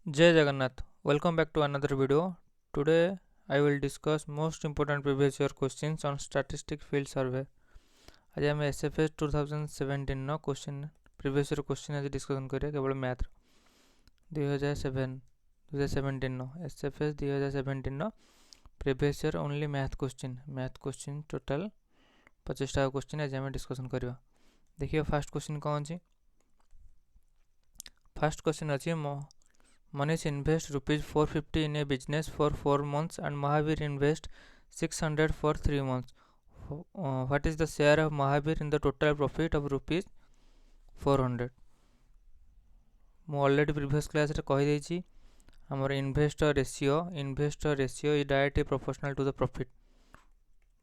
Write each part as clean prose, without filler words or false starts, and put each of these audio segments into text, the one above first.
Jai Jagannath. Welcome back to another video. Today I will discuss most important previous year questions on statistic field survey. आज आम SFS 2017 नो question previous year question आज discussion करिया केवल math 2017 नो SFS 2017 नो previous year only math question total 25टा question आज आम डिस्कशन करिया। देखिए फर्स्ट क्वेश्चन कौन अछि। फर्स्ट क्वेश्चन अछि Manish invest rupees 450 in a business for 4 months and Mahavir invest 600 for 3 months. What is the share of Mahavir in the total profit of rupees 400? ମୁଁ already previous class रे कहि देछि हमर investor ratio is directly proportional to the profit.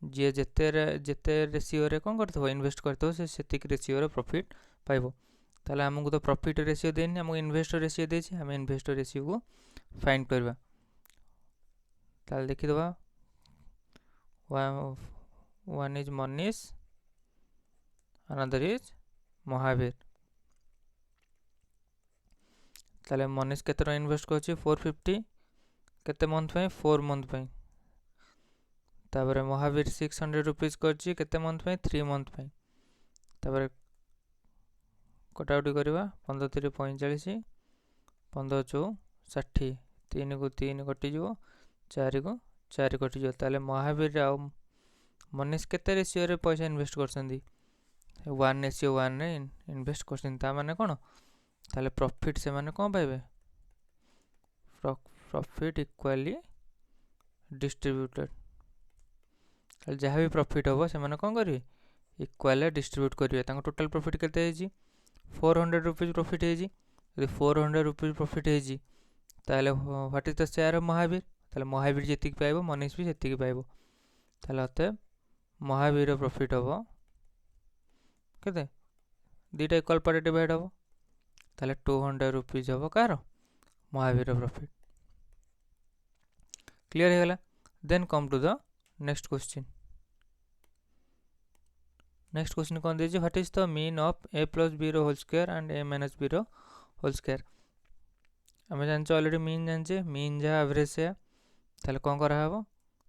जे जेते ratio रे कोन करथो invest करथो से सेतिक रेशियो रे प्रॉफिट पाइबो। ताले हमको तो प्रॉफिट रेशियो देनी हमको इन्वेस्टर रेशियो देछि हम इन्वेस्टर रेशियो को फाइंड करबा। ताले देखि दबा one is Manish another is Mahavir। ताले Manish केते रो इन्वेस्ट करछि 450 केते मंथ पे 4 मंथ पे। तापर Mahavir 600 रुपीस करछि केते मंथ पे 3 मंथ पे। तापर कटाउटी करवा 15 3 45 15 चौ 60 3 को 3 कटि जो 4 को 4 कटि जो। ताले महावीर आ मनीष केते रेशियो रे पैसा इन्वेस्ट करसंदी 1:1 रे इन्वेस्ट करसंदी। ता माने कोन ताले प्रॉफिट से माने कोन पाइबे प्रॉफिट इक्वली डिस्ट्रीब्यूटेड। ताले जहा भी प्रॉफिट होबो से माने कोन करिवे इक्वली डिस्ट्रीब्यूट करिवे। तांको टोटल प्रॉफिट केते हेजी 400 रुपीस प्रॉफिट हेजी। यदि 400 रुपीस प्रॉफिट हेजी ताले what is the share of Mahavir ताले महावीर जेतिक पाइबो मनीष भी सेतिक पाइबो। ताले होते महावीर प्रॉफिट होबो केते दीटा इक्वल पार्ट डिवाइड होबो ताले 200 रुपीस होबो कार महावीर प्रॉफिट। क्लियर हे गला। Then come to the next question. Next question कौन दीजिए what is the mean of a plus b रो whole square and a minus b रो होल स्क्वायर। हमें जानचे ऑलरेडी मीन जानचे मीन जहाँ एवरेज से ताले कौन करा हबो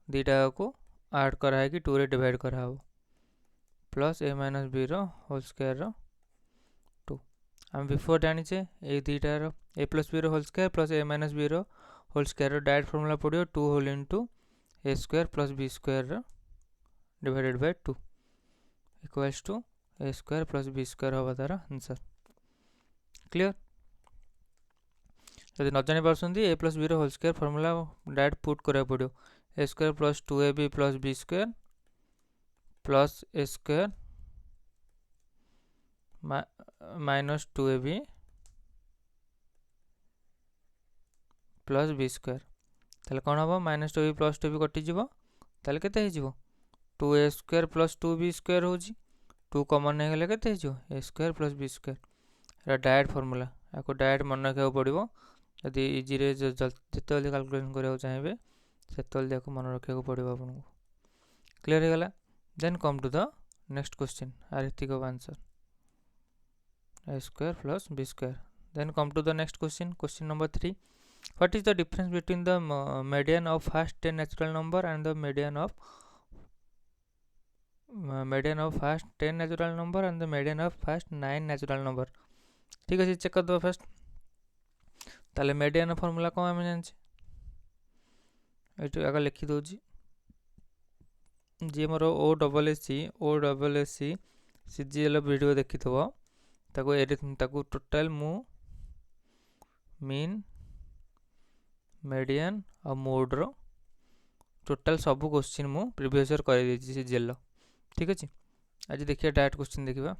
दीटा को ऐड करा है कि 2 रे डिवाइड करा हबो प्लस a minus b रो होल स्क्वायर रो 2। हम बिफोर जानिचे ए दीटा रो a plus b रो whole square plus a minus b रो होल स्क्वायर रो डायरेक्ट फार्मूला पड़ियो 2 whole into a square plus b square रो divided by 2 equals to a square plus b square होबा तारा आंसर। क्लियर। यदि न जानि परसंदी a प्लस b रो whole square formula direct put करा पड़ियो a square plus 2ab plus b square plus a square minus 2ab plus b square. ताले कोन होबो माइनस 2ab प्लस 2ab कटि जिवो ताले केते हे जिवो 2a square plus 2b square होजी 2 कॉमन हे गेले केते हे जिवो a square plus b square. एटा डायरेक्ट फार्मूला याको डायरेक्ट मन रखा पड़िबो यदि इजी रे जते जल्दी कैलकुलेशन करियो चाहिबे सेते जल्दी याको मन रखा पड़िबो आपनको। क्लियर हे गला। Then come to the next question आरथिक answer a square plus b square. Then come to the next question question number 3 what is the difference between the median of first 10 natural number and the median of first 10 natural number and the median of first 9 natural number। ठीक है check कर दो first. ताले median formula कौन आम जानी ये आगे लिखी दूसरी जी मोर O double S C CGL video देखी ताको टोटल मु मीन मीडियन और मोड रो टोटल सब क्वेश्चन मु प्रीवियस ईयर कर देछि सीजीएल। ठीक अछि आज देखिए डायरेक्ट क्वेश्चन देखिबा।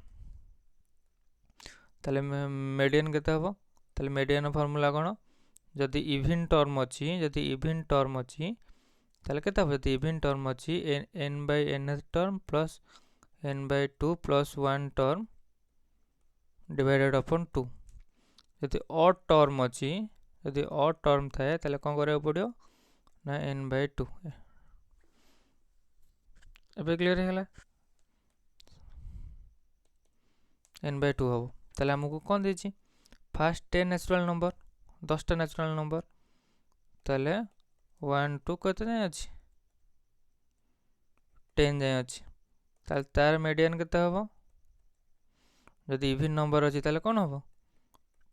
ताले मीडियन केते हबो ताले मीडियन फार्मूला कोन जदि इवन टर्म अछि ताले केते हबो जदि इवन टर्म अछि n by n term plus n by 2 plus 1 term divided upon 2। जदि ऑड टर्म थाए ताले कोन करे पड़ियो ना n by 2। एबे क्लियर हे गेला n by 2 हबो ताले हमको कोन देछि फर्स्ट 10 नेचुरल नंबर 10टा न्याचुराल नंबर ताले 1 टू केते जाए अछि 10 जाए अछि ताले तार मीडियन केते हबो जदि इवन नंबर अछि ताले कोन हबो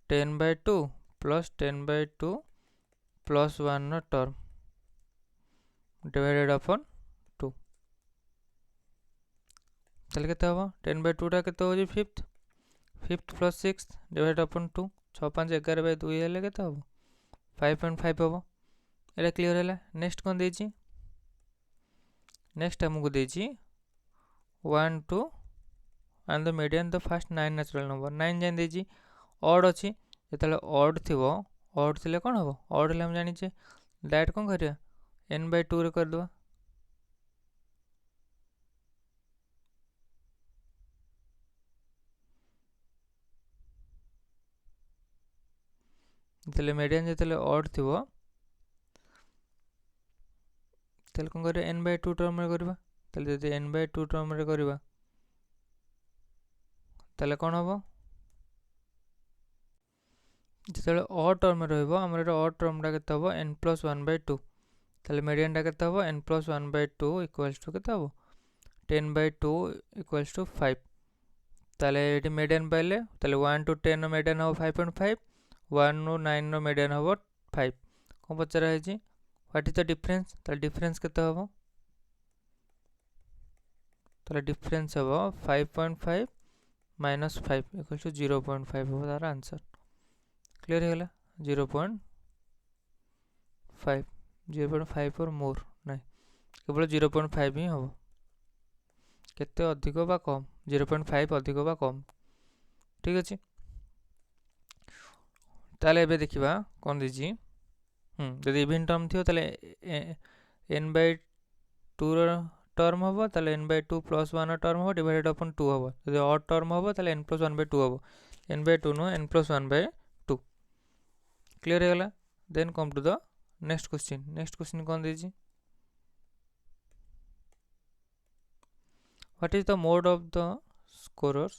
10/2 प्लस 10/2 प्लस 1 नो टर्म डिवाइडेड अपॉन 2 ताले केते हबो 10/2 टा केते होजी 5th plus 6th divided upon 2 6 5 11/2 हेले केते हबो 5.5 हबो एटा क्लियर हैला नेक्स्ट कोन देछि नेक्स्ट हमकु देछि 1 2 and the median the first 9 natural number 9 जान देछि ऑड अछि जेतले ऑड थिबो ऑड थिले कोन हबो ऑड ले हम जानि छे डायरेक्ट कोन करिया n/2 रे कर दवा जेतले मीडियन जेतले ऑड थिबो तेल कोन करिया n/2 टर्म रे करबा तेल जदि n/2 टर्म रे करबा तेल कोन हबो जेतले ऑड टर्म रे रहबो हमर एटा ऑड टर्म टा केते हबो n + 1/2 तेल मीडियन टा केते हबो n + 1/2 इक्वल्स टू केते हबो 10/2 इक्वल्स टू 5 ताले एटी मीडियन पाइले ताले 1 टू 10 नो मीडियन हबो 5.5 1 नो 9 नो मीडियन हबो 5 कोन पचरा है जी व्हाट इज द डिफरेंस ताले डिफरेंस केते हबो ताले डिफरेंस हबो 5.5 minus 5 equals to 0.5 हबो तार आंसर क्लियर है गला 0.5 0.5 और मोर नहीं केवल 0.5 ही हबो केते अधिक बा कम 0.5 अधिक बा कम ठीक अछि ताले एबे देखिबा कोन दिजी जदि इवन टर्म थियो ताले n/2 टर्म हबो ताले n/2 + 1 टर्म हबो डिवाइडेड अपॉन 2 हबो जदि ऑड टर्म हबो ताले n + 1/2 हबो n/2 नो n + 1/2 क्लियर है गला then come to the next question कोन दिजी what is the mode of the scorers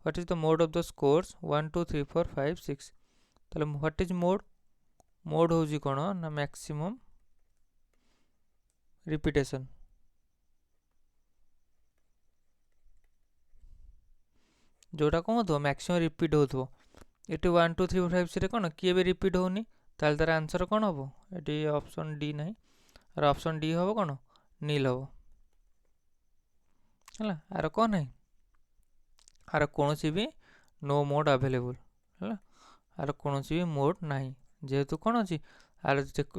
what is the mode of the scores 1 2 3 4 5 6 ताले what is mode होजी कोन ना मैक्सिमम रिपीटेशन जोटा कोन होतो मैक्सिमम रिपीट होतो eighty 1 2 3 4 5 6 रे कोन किए बे रिपीट होनी ताले तार आंसर कोन हबो एटी ऑप्शन डी नहीं और ऑप्शन डी हबो कोन नील हबो हला आर कोन है आर कोनोसी भी नो मोड अवेलेबल हला आर कोनोसी भी मोड नहीं जेहेतु कोन अछि आर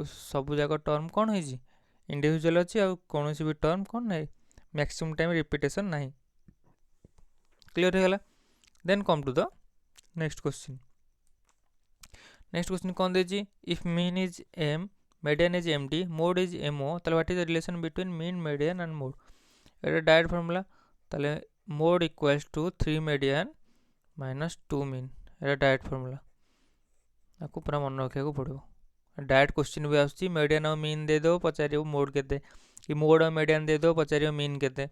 सब जाक टर्म कोन है जी इंडिविजुअल अछि आ कोनोसी भी टर्म कोन नहीं मैक्सिमम टाइम रिपीटेशन नहीं क्लियर है गला then come to the next question कोन देजी if mean is m median is md mode is mo ताले what is the relation between mean median and mode एटा डायरेक्ट फार्मूला ताले mode equals to 3 median minus 2 mean एटा direct formula आपको पूरा मन रखिया को पड़ो डायरेक्ट क्वेश्चन भी आछी मीडियन और मीन दे दो पचारियो मोड केते कि मोड और मीडियन दे दो पचारियो मीन केते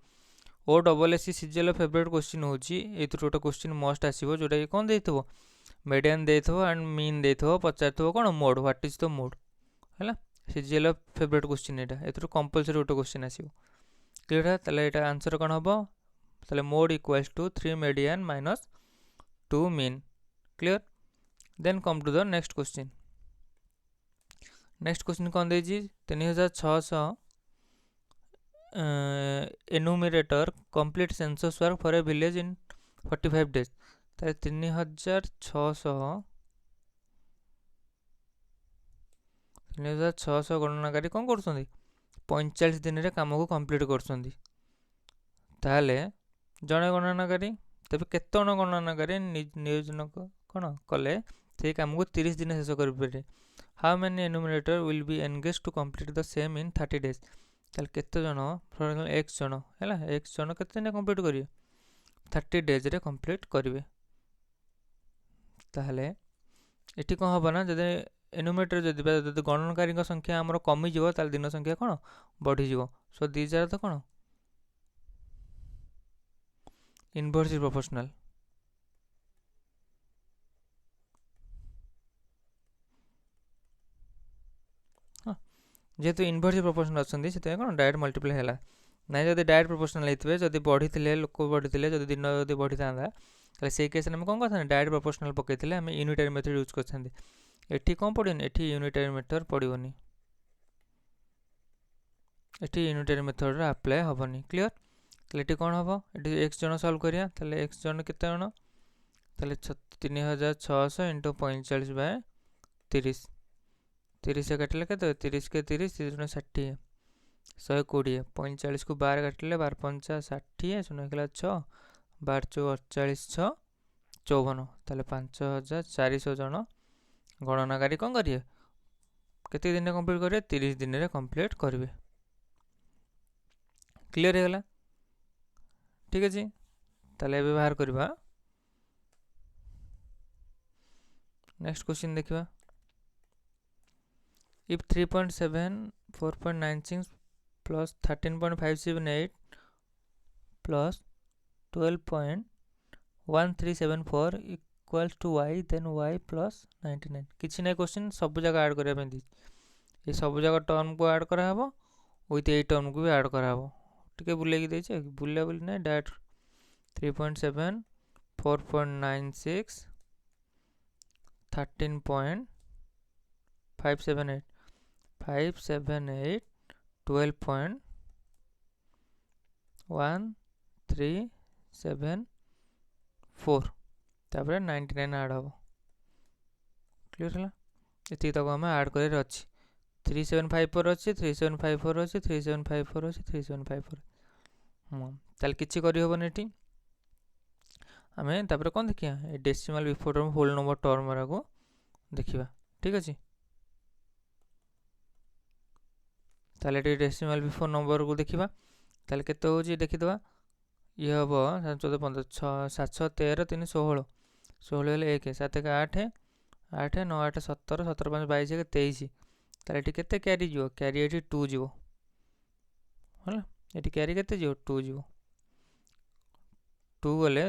ओ double SC CGL favourite question होची एथु गोटे क्वेश्चन मस्ट आसीबो जोटा कि कोन देथबो मीडियन देथबो एंड मीन देथबो पचारथबो कोन mode what is the mode हैला सीजीएल फेवरेट क्वेश्चन एटा एथु कंपलसरी गोटे क्वेश्चन आसीबो क्लियर है ताले एटा आंसर कोन हबो ताले mode equals to 3 median minus 2 mean clear then come to the next question कोन देजी 3600 enumerator complete census work for a village in 45 days ताले 3600 गणनाकारी कोन करछंदी 45 दिन रे काम को कंप्लीट करछंदी ताले जणे गणनाकारी तबे केते जण गणनाकारी नियोजन कोन कले से काम को 30 दिन शेष कर परे how many enumerator will be engaged to complete the same in 30 days ताले केते जण फॉर एग्जांपल x जण हैला x जण केते दिन कंप्लीट करिवे 30 डेज रे कंप्लीट करिवे ताले एठी कोन हबो ना जदे एनुमेरेटर जदि गणनकारी संख्या हमर कमी जिवो ताले दिन संख्या कोन बढ़ी जिवो सो दीज आर द कोन इनवर्सली प्रोपोर्शनल जेहेतु इनवर्स प्रोपोर्शनल अच्छे से कौन डायरेक्ट मल्टीप्लाई है ना जब डायरेक्ट प्रोपोर्शनल होते जब बढ़ी लोक बढ़ी जब दिन जब बढ़ी था से केस में कौन करते डायरेक्ट प्रोपोर्शनल पकई आम यूनिटरी मेथड यूज करते एटी कौन पड़ोनी एटी यूनिटरी मेथड पड़ोनी एटी यूनिटरी मेथड अप्लाई हेनी क्लियर ये कौन हम ये एक्स जन सल्व करिया एक्स जन केते जन 3600 इंटू 45 बाय 30 30 काटिले के 30 के 30 30 जन 60 120 45 को 12 काटिले 12 5 60 शून्य निकला 6 12 4 48 6 54 ताले 5400 जन गणनाकारी कौन करिए केते दिन कंप्लीट करिए 30 दिन रे कंप्लीट करिवे क्लियर हो गला ठीक है ताले एबे बाहर करबा नेक्स्ट क्वेश्चन देखिबा if 3.7 4.96 plus 13.578 plus 12.1374 equals to y then y plus 99 किसी ना क्वेश्चन सब जगह ऐड करबा दी ये सब जगह टर्म को ऐड करा हबो विथ ए टर्म को भी ऐड करा हबो टिके बुले की देछे बुले बुले नै डायरेक्ट 3.7 4.96 13.578 578 12.1374 तापर 99 ऐड हम क्लियर है ये तक आम ऐड कर 3754 अच्छी 3754 अच्छी 3754 अच्छी 3754 ताल किसी करहबन ये आम तापर कौन देखिया decimal before whole number term को देखा ठीक अच्छे ताले डेसिमल बिफोर नंबर को देखा ताले केते होची देखिदवा ये हम 14 15 6 7 13 3 16 16 हेले 1 7 1 8 8 9 8 17 17 5 22 23 ताले एटी केते कैरी जीवो कैरी एटी 2 जीवो होला एटी कैरी केते जीवो 2 जीवो 2 गले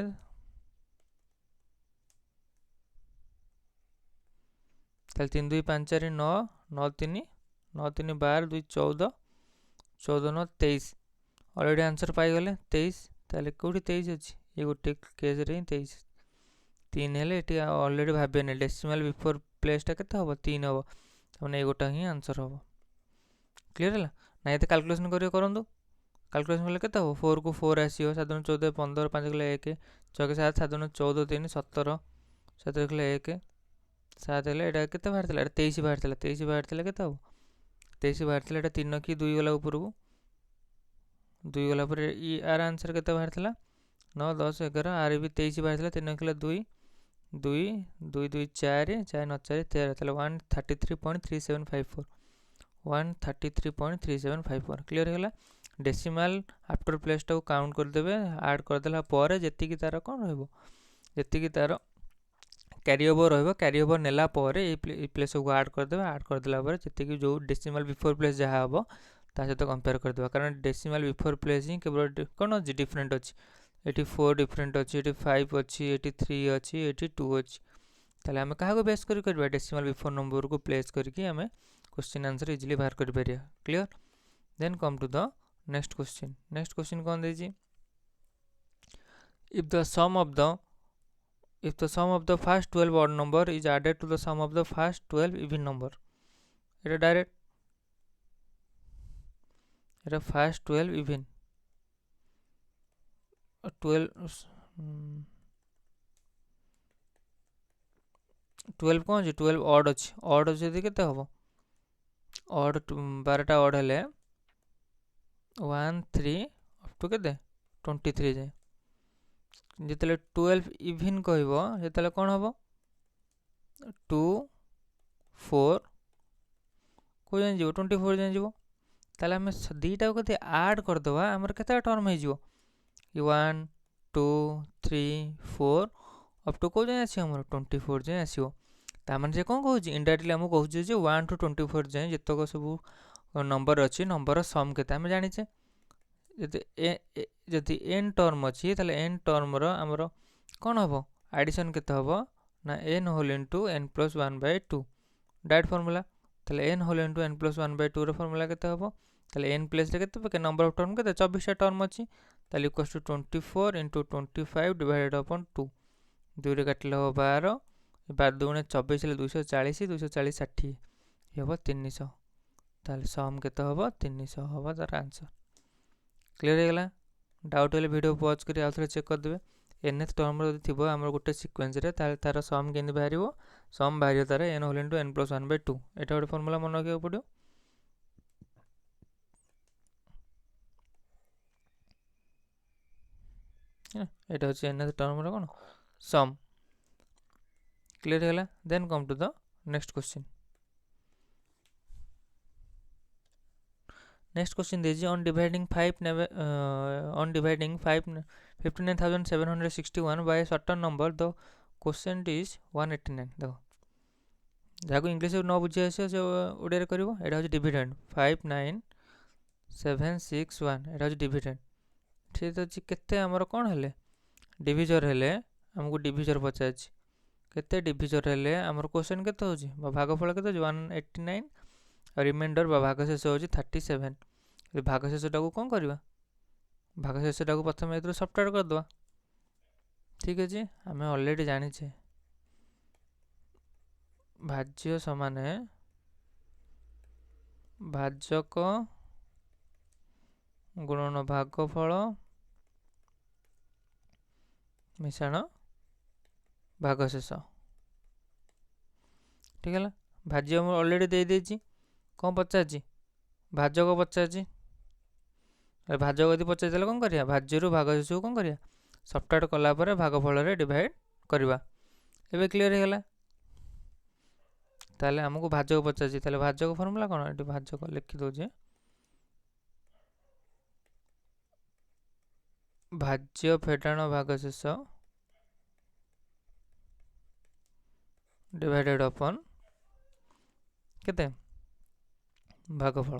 ताले 3 2 5 4 9 9 3 9 3 12 2 14 14 9 23 ऑलरेडी आंसर पाई गले 23 ताले कोठी 23 अछि ये गोटे केस रे 23 3 हेले एटी ऑलरेडी भाबे ने डेसिमल बिफोर प्लेस टा केते हबो 3 हबो तने ए गोटा ही आंसर हबो क्लियर हला ना एते कैलकुलेशन करियो करंदो कैलकुलेशन कले केते हबो 4 को 4 आसीयो 7 14 15 5 गले 1 6 के 7 7 14 3 17 7 गले 1 7 हेले एटा केते बाहर थला 23 बाहर थला 23 बाहर थला केते हबो 23 बाहर थला एटा 3 की 2 गला ऊपर को 2 गला पर आर आंसर केते बाहर थला 9 10 11 आर भी 23 बाहर थला 3 किलो 2 2 2 2 4 4 9 4 13 थला 133.3754 133.3754 क्लियर होला डेसिमल आफ्टर प्लेस टा काउंट कर देबे ऐड कर देला पर जति की तार कोन रहबो जति की तार कैरी ओवर रहबो कैरी ओवर नेला पर ए प्लेस को ऐड कर देबे ऐड कर देला पर जति की जो डेसिमल बिफोर प्लेस जहा हबो ता सहित कंपेयर कर देबा कारण डेसिमल बिफोर प्लेस ही केवल कोन अछि डिफरेंट अछि एटी 4 डिफरेंट अछि एटी 5 अछि एटी 3 अछि एटी 2 अछि ताले हम कहा को बेस करि करबा डेसिमल बिफोर नंबर को प्लेस करके हमें क्वेश्चन आंसर इजीली बाहर कर परिया clear then come to the next question कौन देजी if the sum of the first 12 odd number is added to the sum of the first 12 even number এটা direct এটা ফার্স্ট 12 ইভেন 12 12 कौन अछि 12 odd अछि यदि केते हबो ऑड 12टा ऑड हेले 1 3 अप टू केते 23 जाय जेतले 12 इवन कहबो जेतले कोन हबो 2 4 को जाय जीवो 24 जाय जीवो ताले हम दीटा को कते ऐड कर दवा हमर केते टर्म हे जीवो 1 2 3 4 अप टू को जाय आसी हमर 24 जाय आसीओ ता माने जे कोन कहूची इनडायरेक्टली हम कहूची जे 1 टू 24 जाय जतक सब नंबर अछि नंबर सम केते हम जानि छे जदि n टर्म अछि ताले n टर्म रो हमरो कोन हबो एडिशन केते हबो ना n whole into n + 1/2 direct formula তাহলে n whole into n plus 1/2 ର ଫର୍ମୁଲା କେତେ ହେବ ତାহଲେ n ପ୍ଲେସ୍ରେ କେତେ ପକେଇବା ନମ୍ବର ଅଫ୍ ଟର୍ମ କେତେ 24ଟା ଟର୍ମ ଅଛି ତାହେଲେ equals to 24 into 25 divided upon 2 2ରେ କାଟିଲେ ହେବ 12 12 ଦୁଗୁଣେ 24 ହେଲେ 240 240 60 ହେବ 300 ତାହେଲେ ସମ୍ କେତେ ହେବ 300 ହେବ ତାର ଆନ୍ସର କ୍ଲିୟର ହେଇଗଲା डाउट हेल्ले वीडियो पॉज कर आउ थे चेक करदे nth टर्म थी आम गोटे सिक्वेन्स तार सम के बाहर सम बाहर तार n whole into n plus 1/2 एटा गोटे फर्मूला मन रखा पड़ो एटा होची nth टर्म रो कोन सम क्लियर हैला then come to the next question next question दीजिए on dividing 59,761 by a certain number the quotient is 189 देखो जहाँ इंग्लिश न बुझे आस ओडिया कर डिविडेंड 59761 एटा हूँ डिविडेंड ठीक अच्छे केते आमर कौन है डिविजर हेले आमको डिविजर पचार केते डिविजर हेले आमर क्वेश्चन केते हो भागफल केते 189 और रिमाइंडर भागशेष हो 37 भागशेषटा को कौन करवा भागशेषटा को प्रथम ए सब्ट्रैक्ट करदे ठीक अच्छे आम ऑलरेडी जानिचे भाज्य समान भाजक गुणन भागफल मिश्रण भागशेष ठीक है भाज्य ऑलरेडी दे देछि कौन पचार भाजक पचार भाजक यदि पचार कौन करिया भाज्य भागशेष को कौन करिया सब्ट्रैक्ट कलापर भागफल डिवाइड करवा एबे क्लियर हो गला ताले हमको भाजक पचार ताले भाजक फॉर्मूला कौन ये भाजक लिखि दौचे भाज्य फेटाण भागशेष डिवाइडेड अपन केते भागफल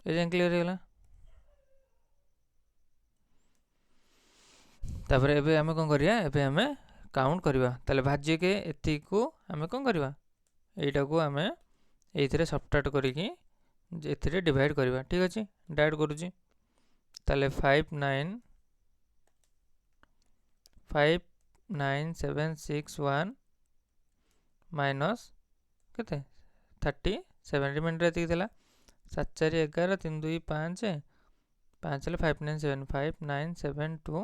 ये क्लियर हो गला तापर एबे हमें कौन करिया एबे हमें काउंट करवा ताले भाज्य के एति को हमें कौन करवा एटा को हमें एथिरे सब्ट्रैक्ट करिकि एथिरे डिवाइड करवा ठीक अछि डाइरेक्ट करूची ताले 59761 माइनस केते 37 रिमाइंडर एति थिला 7 4 11 3 2 5 5 ले 5972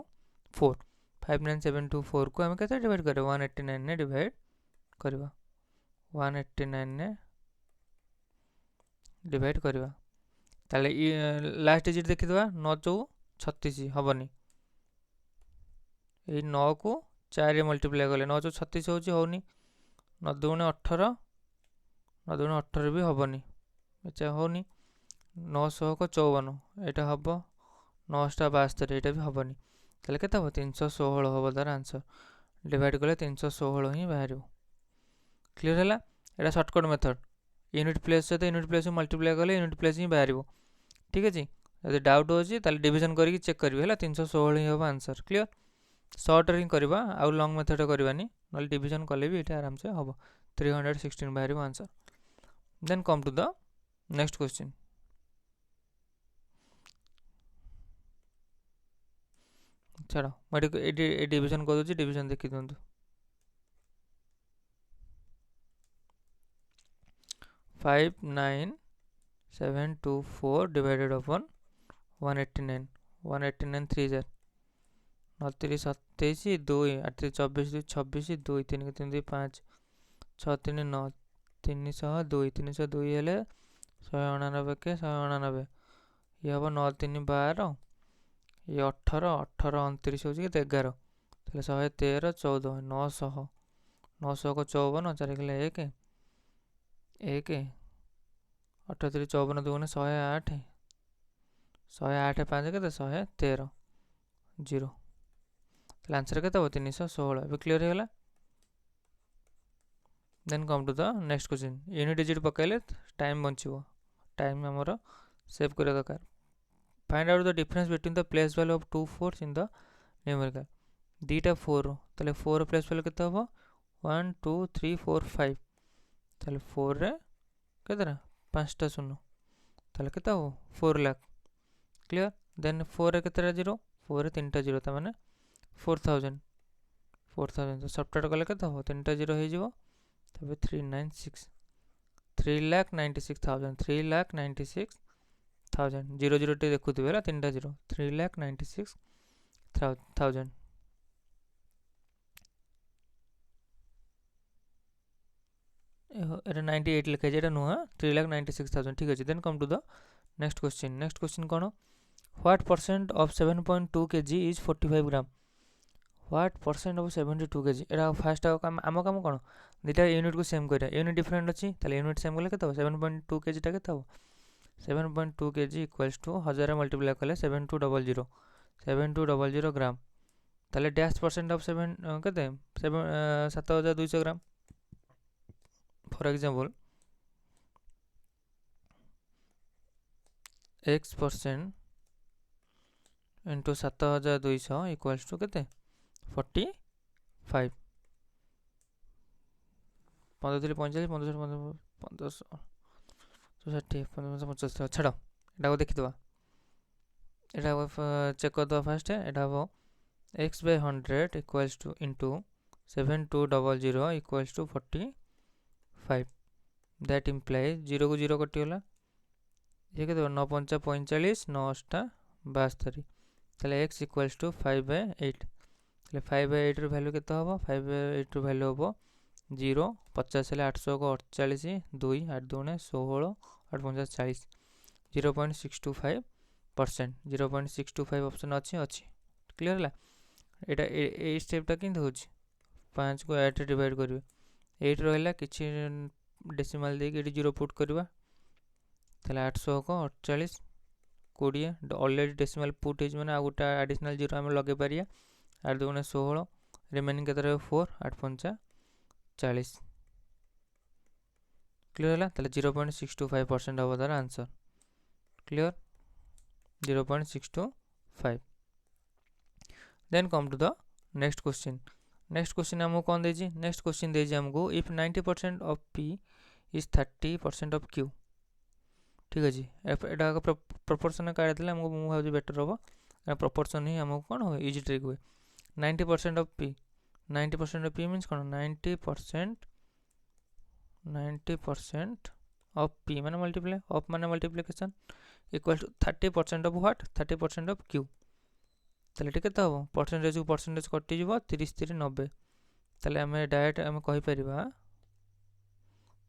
59724 को हमें कैसे डिवाइड करें 189 ने डिवाइड करवा 189 ने डिवाइड करवा ताले लास्ट डिजिट देखि दवा 9 4 36 हबनी ए 9 को 4 रे मल्टीप्लाई करले 9 4 36 होची होनी 9 2 18 9 2 18 भी हबनी अच्छा होनी 900 को 54 एटा हबो 9टा 72 एटा भी हबनी ताले केते हो 316 हबो तार आंसर डिवाइड करले 316 ही बाहर क्लियर हैला एटा शॉर्टकट मेथड यूनिट प्लेस से यूनिट प्लेस मल्टीप्लाई करले यूनिट प्लेस ही बाहर ठीक अछि यदि डाउट होची ताले डिवीजन करके चेक करबे हैला 316 ही हबो आंसर क्लियर शॉर्ट रे करबा आ लॉन्ग मेथड करबानी नल डिवीजन करले भी एटा आराम से हबो 316 बाहर answer then come to the next question चलो मैं डिवीजन कर दूसरी डिवीजन देखी दिखाँ 59724 डिवाइडेड अपन 189 189 3 जार 29 27 2 8 24 26 2 3 3 2 5 6 3 9 302 302 हेले 199 के 199 ये हम 9 3 12 ये 18 18 29 हो 11 तो 113 14 900 900 को 54 4 किलो 1 1 38 54 दुगुणे 108 108 5 के 113 0 आंसर के 316 अब क्लियर हो गला then come to the next question unit digit पकाइले टाइम बंचो टाइम हमर सेव कर दरकार find out the difference between the place value of 2 4s in the numerical दीटा 4 ताले 4 प्लेस वाले केते हबो 1 2 3 4 5 ताले 4 रे केतेरा 5टा शून्य ताले केते हबो 4 लाख क्लियर देन 4 रे केतेरा 0 4 रे 3टा 0 ता माने 4000 तो सबट्रैक्ट कले केते हबो 3टा 0 हे जिवो तबे 396 3,96,000 3,96,000 0 0 टे देखुथिबे ला 3टा 0 3,96,000 এটা 98 লিখে যেটা নুহ 3,96,000 ঠিক আছে then come to the next question कोन what percent of 7.2 kg is 45 gram what percent of 72 kg एटा फास्ट काम आम काम कोन दुटा यूनिट को सेम करिया यूनिट डिफरेंट अछि ताले यूनिट सेम कले केते 7.2 kg टा केते 7.2 kg इक्वल्स टू 1000 मल्टीप्लाई कले 7200 ग्राम ताले डैश परसेंट ऑफ 7 केते 7200 gram for example x percent into 7200 equals to केते 45 15 45 15 60 छाड़ एटा को देखिदवा एटा चेक कर दवा फास्ट एटा हो x by 100 equals to into 7200 equals to 45 that implies 0 को 0 कटि गला ये के 9 5 45 9 8 72 ताले x इक्वल्स टू 5/8 ताले 5/8 रो वैल्यू केते हबो 5/8 रो वैल्यू हबो 0 50 ले 800 को 48 2 8 2 16 8 5 40 0.625% 0.625 ऑप्शन अछि clear La Etah a step टा किंत होछि 5 को 8 रे डिवाइड करबे 8 रहला किछि डेसिमल दे के 0 पुट करबा ताले 800 को 48 20 ऑलरेडी डेसिमल पुट इज माने आ गोटा एडिशनल 0 हम लगे पारिया 8 2 16 रिमेनिंग केते 4 8 5 40 क्लियर है ताले 0.625% होबो तार answer clear 0.625 then come to the next question हमको कौन देजी नेक्स्ट क्वेश्चन देजी हमको if 90% of p is 30% of q ठीक अछि एटा का प्रोपोर्शन काढ देले हमको मु भाबो बेटर होबो प्रोपोर्शन ही हमको कोन हो इजी ट्रिक हुए 90% of p 90% of p means कोन 90% ऑफ p माने मल्टीप्लाई ऑफ माने multiplication equal to 30% of what 30% of q ताले ठीक केते हो परसेंटेज कटि जिवो 30 30 90 ताले हमें डायरेक्ट हम कहि परिबा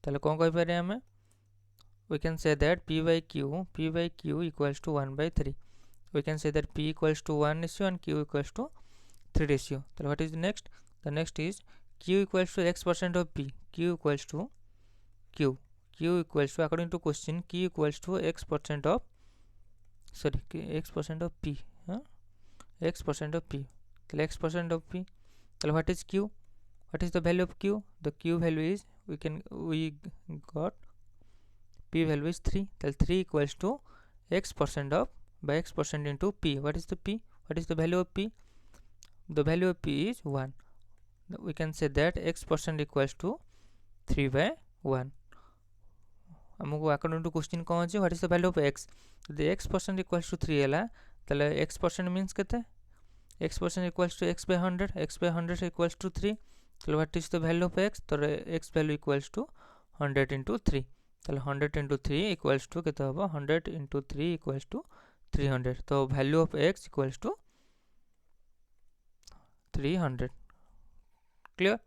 ताले कोन कहि पारे हमें we can say that p by q equals to 1/3 we can say that p equals to 1 ratio and q equals to 3 ratio so what is the next is q equals to x% of p q equals to according to question q equals to x% of p x% of p so x% of p so what is q what is the value of q the q value is we got p value is 3 so 3 equals to x% of by x% into p what is the p what is the value of p the value of p is 1 we can say that x% equals to 3/1 हमको according to question कौन अछि what is the value of x the x% equals to 3 हैला तले x% means केते x% equals to x by 100 equals to 3 so what is the value of x तो x value equals to 100 into 3 ताले 100 into 3 equals to केते होबो 100 into 3 equals to 300 तो value of x equals to 300 clear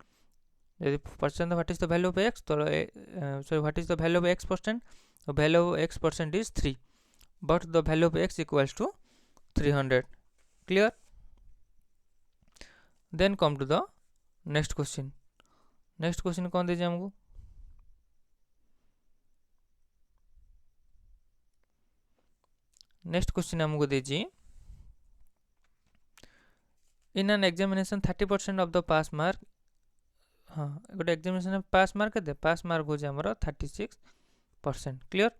यदि percent what is the value of x तो sorry what is the value of x% the value of x% is 3 but the value of x equals to 300 clear then come to the next question कौन दीजिए हमको next question हमको दीजिए in an examination 30% of the pass mark हाँ गोटे examination पास mark के पास mark हो जाए हमरो 36% क्लियर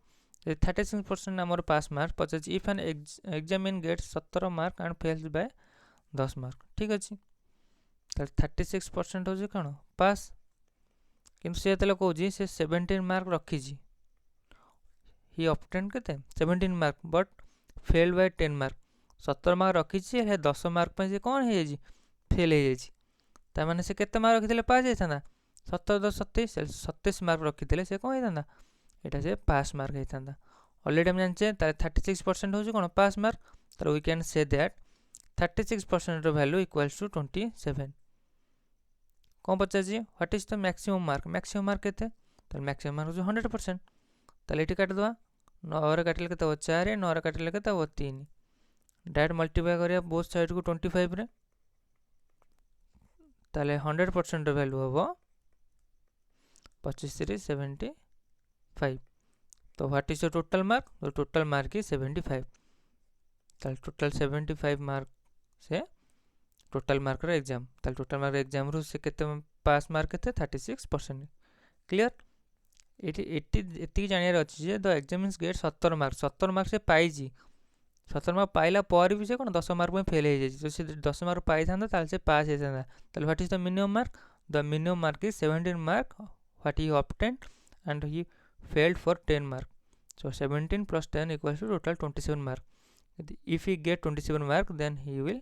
36% हमरो पास मार्क पचास if an examinee gets 17 mark and fails by 10 mark ठीक अछि 36% हो कौन पास किंतु से जो कौन से 17 मार्क रखी ही ऑब्टेन के 17 mark but failed by 10 mark 17 mark रखी 10 मार्क पे कौन है फेल हो जाने से केते मार्क रखी पास होता 17 10 27 27 मार्क रखी से कौन होता यहाँ से पास मार्क होता ऑलरेडी हम जानचे 36% हो कौन पास मार्क तो we can say that 36% value equals to 27 कौन पचार what is the maximum mark के तो मैक्सिमम मार्क हो 100% ताले ये काटिदेवा 9 काटिले के 4 9 काटिले के 3 डायरेक्ट मल्टीप्लाई करिया बोथ साइड को 25 रे ताले 100% वैल्यू हम 25 75 तो what is the total mark तो टोटल मार्क इज 75 ताले टोटल 75 मार्क से टोटल मार्क रो एग्जाम ताले टोटल मार्क एग्जाम रो से केते पास मार्क केते 36% क्लियर ये जानियार अच्छी जे द एग्जामिन्स गेट 17 मार्क से पाई 17 मार्क पाइला पर भी से कौन 10 मार्क में फेल हो जाए से 10 मार्क पाई था से पास होता ताले what is the minimum mark is 17 mark what he obtained and he failed for 10 mark so 17 plus 10 equals to total 27 mark if he get 27 mark then he will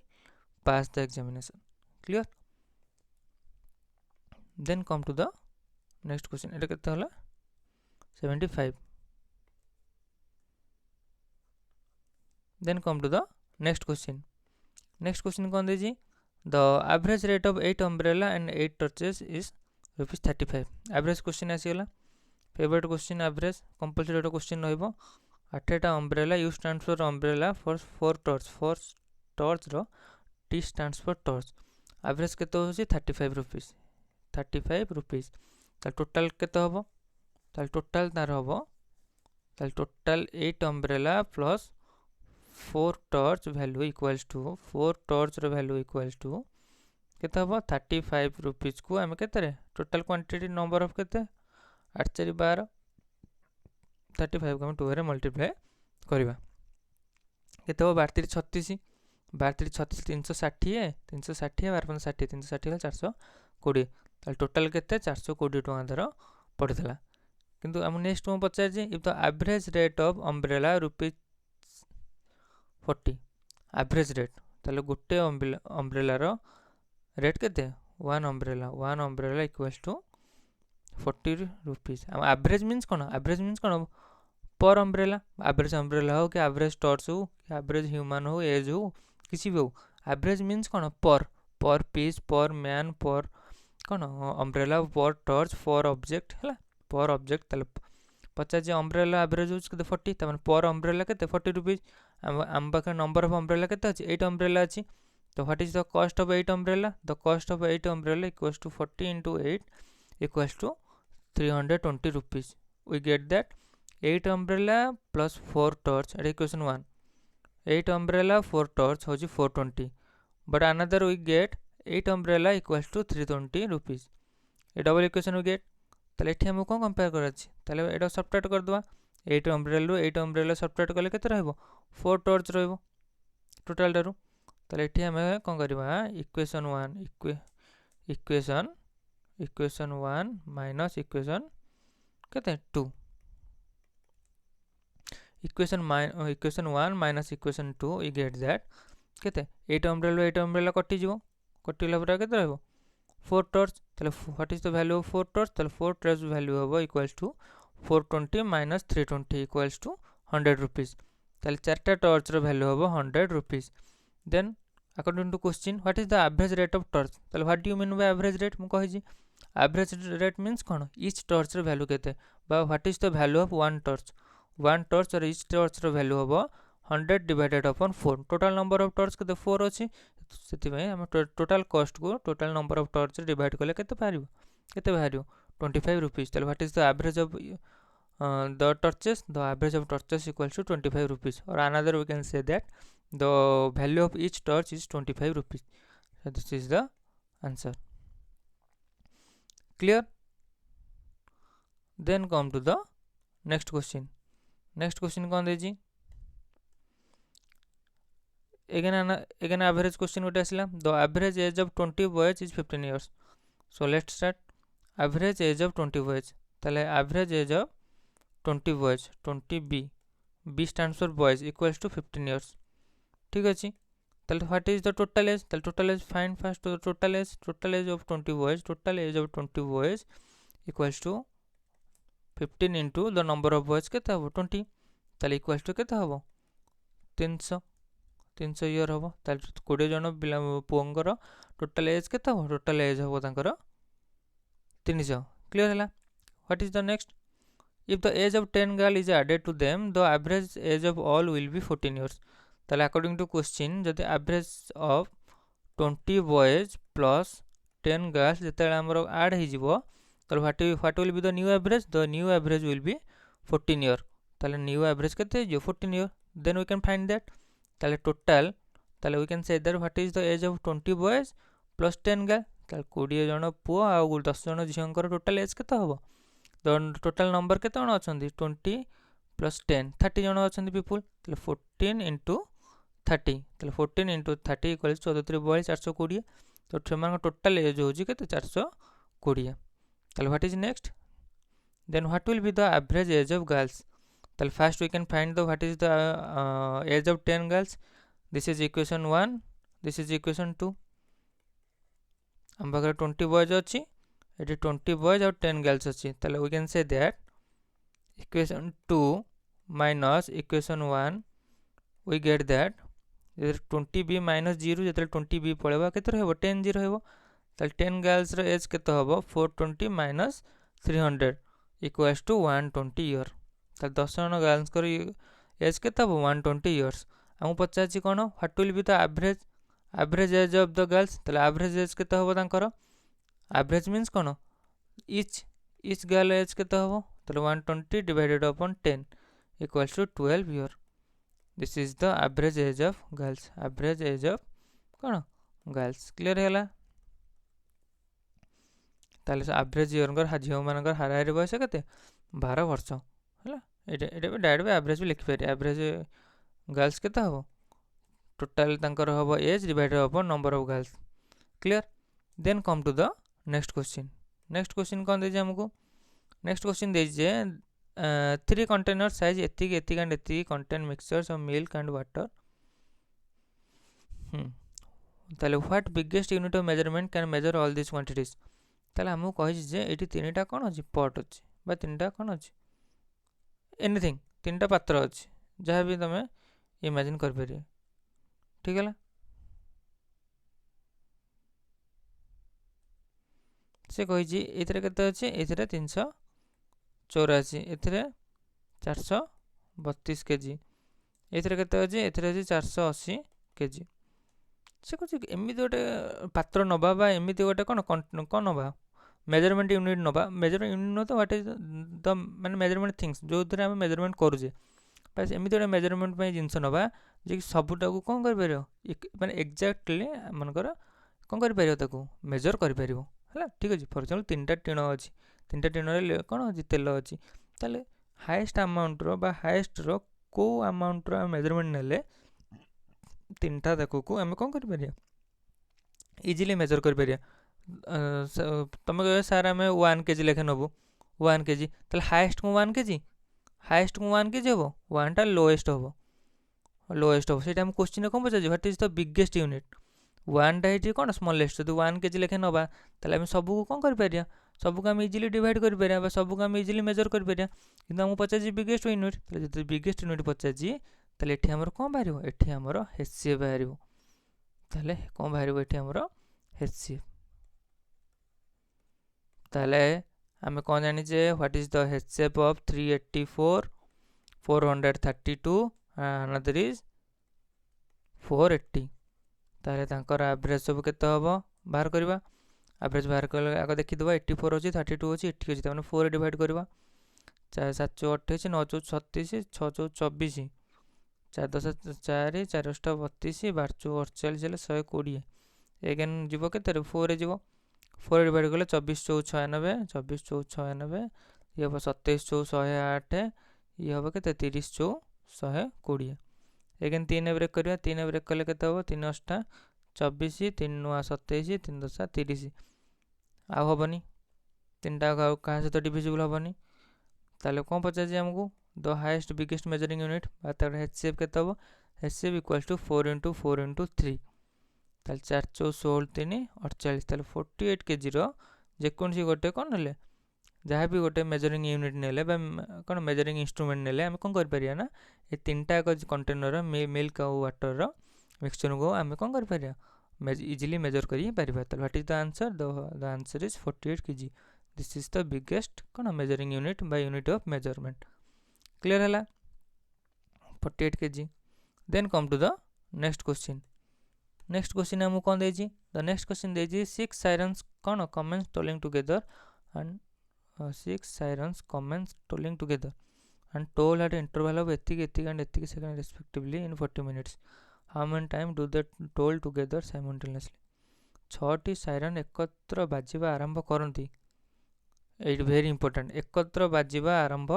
pass the examination clear then come to the next question eta kete hola 75 then come to the next question kon deji the average rate of 8 umbrella and 8 torches is rupees 35 average question आसीगला favourite question average compulsory question रहिबो 8टा umbrella U stands for umbrella for 4 torch रो T stands for torch average केते होची 35 rupees ताल total केते हबो ताल टोटल तार हबो ताल total 8 umbrella plus 4 torch value equals to 4 torch रो वैल्यू इक्वल्स टू केते हबो 35 रुपीस को हम केते रे टोटल क्वांटिटी नंबर ऑफ केते 8 4 12 35 को हम 2 रे मल्टीप्लाई करबा केते हो 12 36 12 36 360 360 12 60 360 420 ताल टोटल केते 420 टका धर पड़थला किंतु हम नेक्स्ट में पचार जे if the average rate of umbrella rupees 40 average rate ताले गोटे अम्ब्रेला रो रेट केते 1 umbrella equals to 40 rupees average means कौन पर अम्ब्रेला एवरेज अम्ब्रेला हो कि एवरेज टॉर्च हो कि एवरेज ह्यूमन हो एज हो किसी भी हो एवरेज मीन्स कौन पर पीस पर मैन पर कौन अम्ब्रेला पर टॉर्च पर ऑब्जेक्ट है पर ऑब्जेक्ट ताले पचार जे अम्ब्रेला एवरेज हो 40 तमन पर अम्ब्रेला केते 40 रुपीस आम पाखे नंबर ऑफ अम्ब्रेला केते अछि 8 अम्ब्रेला अछि तो what is the cost of 8 umbrella the cost of 8 umbrella equals to 40 into 8 equals to 320 rupees we get that 8 umbrella plus 4 torch at equation 1 8 umbrella 4 torch hoji 420 but another we get 8 umbrella equals to 320 rupees a double equation we get tale ethi हम कोन compare कर अछि tale एटा subtract कर दवा 8 umbrella subtract करले केते रहबो 4 torch रहबो total दारू tale एठी हम कोन करबा इक्वेशन 1 इक्वेशन 1 माइनस इक्वेशन कहते हैं 2 equation 1 minus equation 2 we get that कहते 8 अम्ब्रेला कटि जीवो कटिला पूरा केते रहबो 4 टॉर्च तले what is the value of 4 torch तले 4 टॉर्च वैल्यू होबो equals to 420 minus 320 equals to 100 rupees तले चारटा टॉर्च रो वैल्यू होबो 100 rupees then according to question what is the average rate of torch तले what do you mean by average rate मु कहि जी एवरेज रेट मीन्स कौन इच टॉर्च रो वैल्यू केते बा what is the value of one torch और etch torch रो वैल्यू होबो 100 divided upon 4 total number of torch केते 4 अछि सेति में हम टोटल कॉस्ट को total number of torch divide करले केते भारियो 25 रुपीस तले what is the average of the average of torches equals to 25 rupees or another we can say that the value of each torch is 25 rupees so this is the answer clear then come to the next question कौन देजी again average question गोटे आसला the average age of 20 boys is 15 years. So let's start. Average age of 20 boys, ताले average age of 20 boys 20 b stands for boys equals to 15 years. ठीक अच्छी ताले what is the total age? ताले total age find first the total age of 20 boys. Total age of 20 boys equals to 15 into the number of boys केते हबो 20 ताले equals to केते हबो 300 year हम ताले 20 जन पुओंकर टोटल एज केते हम टोटल एज हम तांकर 300 क्लियर है. What is the next? If the age of 10 girl is added to them the average age of all will be 14 years. ताले अकॉर्डिंग टू क्वेश्चन जदि average of 20 boys plus 10 girls जते हमर add हो जिवो तो what will be the new average? The new average will be 14 year. ताले new average केते जो 14 year. Then we can find that. ताले टोटल ताले we can say that what is the age of 20 boys plus 10 girl ताले 20 जन पुओ आ 10 जन झियंकर total as केते हबो द टोटल नंबर केते जन अछंदी 20 प्लस 10 30 जन अछंदी पीपल ताले 14 into 30 ताले 14 into 30 इक्वल्स 34 बॉयज 420 तो सेमान टोटल एज होजी केते 420. ताले what is next? Then what will be the average age of girls? ताले first we can find the what is the age of 10 girls. This is equation 1 this is equation 2. हम पाखे 20 boys अच्छी ये 20 boys और 10 girls अच्छी ताले we can say that equation 2 minus equation 1 we get that 20b minus 0 जो 20b पड़ेगा केते रहबो 10 0 रहबो ताले 10 गर्ल्स रो एज केते हबो 420 माइनस 300 इक्वल्स टू 120 ईयर. ताले 10 जन गर्ल्स को एज केते हबो 120 इयर्स. हम पचाची कोन what will be the average age of the girls? ताले एवरेज एज केते हबो तांकर एवरेज मींस कोन ईच गर्ल एज केते हबो ताले 120 divided upon 10 equals to 12 year. This is the average age of girls. Average age of कोन girls. Clear हैला? ताले एवरेज ईयर झियो मानकर हाराहारी बयस केते 12 वर्ष हैला. एटा डायरेक्ट एवरेज भी लिखि पारे. एवरेज गर्ल्स केते हबो टोटल तांकर हबो age divided upon number of girls. Clear? Then come to the next question. Next question कौन दे हमको? नेक्स्ट क्वेश्चन दे 3 कंटेनर साइज एतिक एतिक एंड एतिक contain mixtures of milk and water. ताले what biggest unit of measurement can measure all this quantities? ताले हमको कहि जे एटी तीनटा कोन अछि पॉट अछि बा तीनटा कोन अछि एनीथिंग तीनटा पात्र अछि जहाँ भी तमे इमेजिन कर परिए. ठीक है से कही एथिरे केते अछि एथिरे 384 एथिरे 432 केजी एथिरे केते अछि एथिरे अछि 480 केजी. से कहि एमिति गोटे पात्र नबा बा एमिति गोटे कोन कोन नबा मेजरमेंट यूनिट नबा. मेजरमेंट यूनिट न तो व्हाट इज द माने मेजरमेंट थिंग्स जो थरे हम मेजरमेंट करूजे बस एमिति गोटे मेजरमेंट पे जिंस नबा जे कि सबुटा को कोन कर परियो माने एक्जेक्टली मनकर कोन कर परियो ताको मेजर कर परियो हला. ठीक अछि. फॉर एग्जांपल तीनटा टिण अछि तीनटा टिण रे कोन अछि तेल अछि ताले हाईएस्ट अमाउंट रो बा हाईएस्ट रो को अमाउंट रो मेजरमेंट नेले तीनटा ताको को हम कोन कर परिया इजीली मेजर कर परिया. तुम कह सर आम 1 kg लेखे नबू 1 kg ताले हाईएस्ट को 1 kg हाईएस्ट को 1 kg हम 1 टा लोएस्ट हम से हम क्वेश्चन कौन पचार what is the biggest unit 1 टा ये कौन स्मॉलेस्ट जो 1 kg लेखे नबा ताले हम सब को कौन कर परिया सब को हम इजीली डिवाइड कर परिया बा सब को हम इजीली मेजर कर परिया. किंतु हम पचार बिगेस्ट यूनिट ताले जते बिगेस्ट यूनिट पचार ताले एठी हमर कोन बाहरिबो एठी हमर एचसीएफ बाहरिबो. ताले कोन बाहरिबो एठी हमर एचसीएफ. ताले हमें कौन जानी जे what is the HCF of 384 432 another is 480. ताले तांकर एवरेज सब केते हबो बाहर करबा. एवरेज बाहर करले आगे देखि दबा 84 अछि 32 अछि 80 अछि तने 4 डिवाइड करबा 4 7 28 9 36 6 24 4 10 4 4 8 32 12 48 120 एगेन जीवो केते 4 जीवो 4 डिवाइड करले 24 4 96 24 4 96 ये हम 27 4 108 ये हम केते 30 4 120 एगेन 3 ब्रेक करवा 3 ब्रेक कले केते हम 3 अष्टा 24 3 9 27 3 10 30 आ हेनी 3टा क्या सहित डिविजिबल हेनी ताले कौन पचार आमको the highest biggest measuring unit HCF केते हम HCF इक्वल्स टू 4 × 4 × 3 ताले 4 4 16 3 48 ताले 48 kg जेकोसी गोटे कौन ना जहाँ भी गोटे मेजरिंग यूनिट नेले कौन मेजरिंग इंस्ट्रूमेंट नेले आम कौन कर ना ये 3टा कंटेनर मिल्क और वाटर मिक्सचर को आम कौन कर इजिली मेजर कर what is the answer the answer is 48 kg this is the biggest कौन measuring unit by unit of measurement clear है 48 kg then come to the next question आमको कौन देजी द नेक्स्ट क्वेश्चन देजी 6 sirens कौन commence tolling together and 6 sirens commence tolling together and toll at interval of एतिक and एतिक second respectively in 40 minutes how many time do they toll together simultaneously 6टी siren एकत्र बाजिबा आरंभ करती eight भेरी important एकत्र बाजिबा आरंभ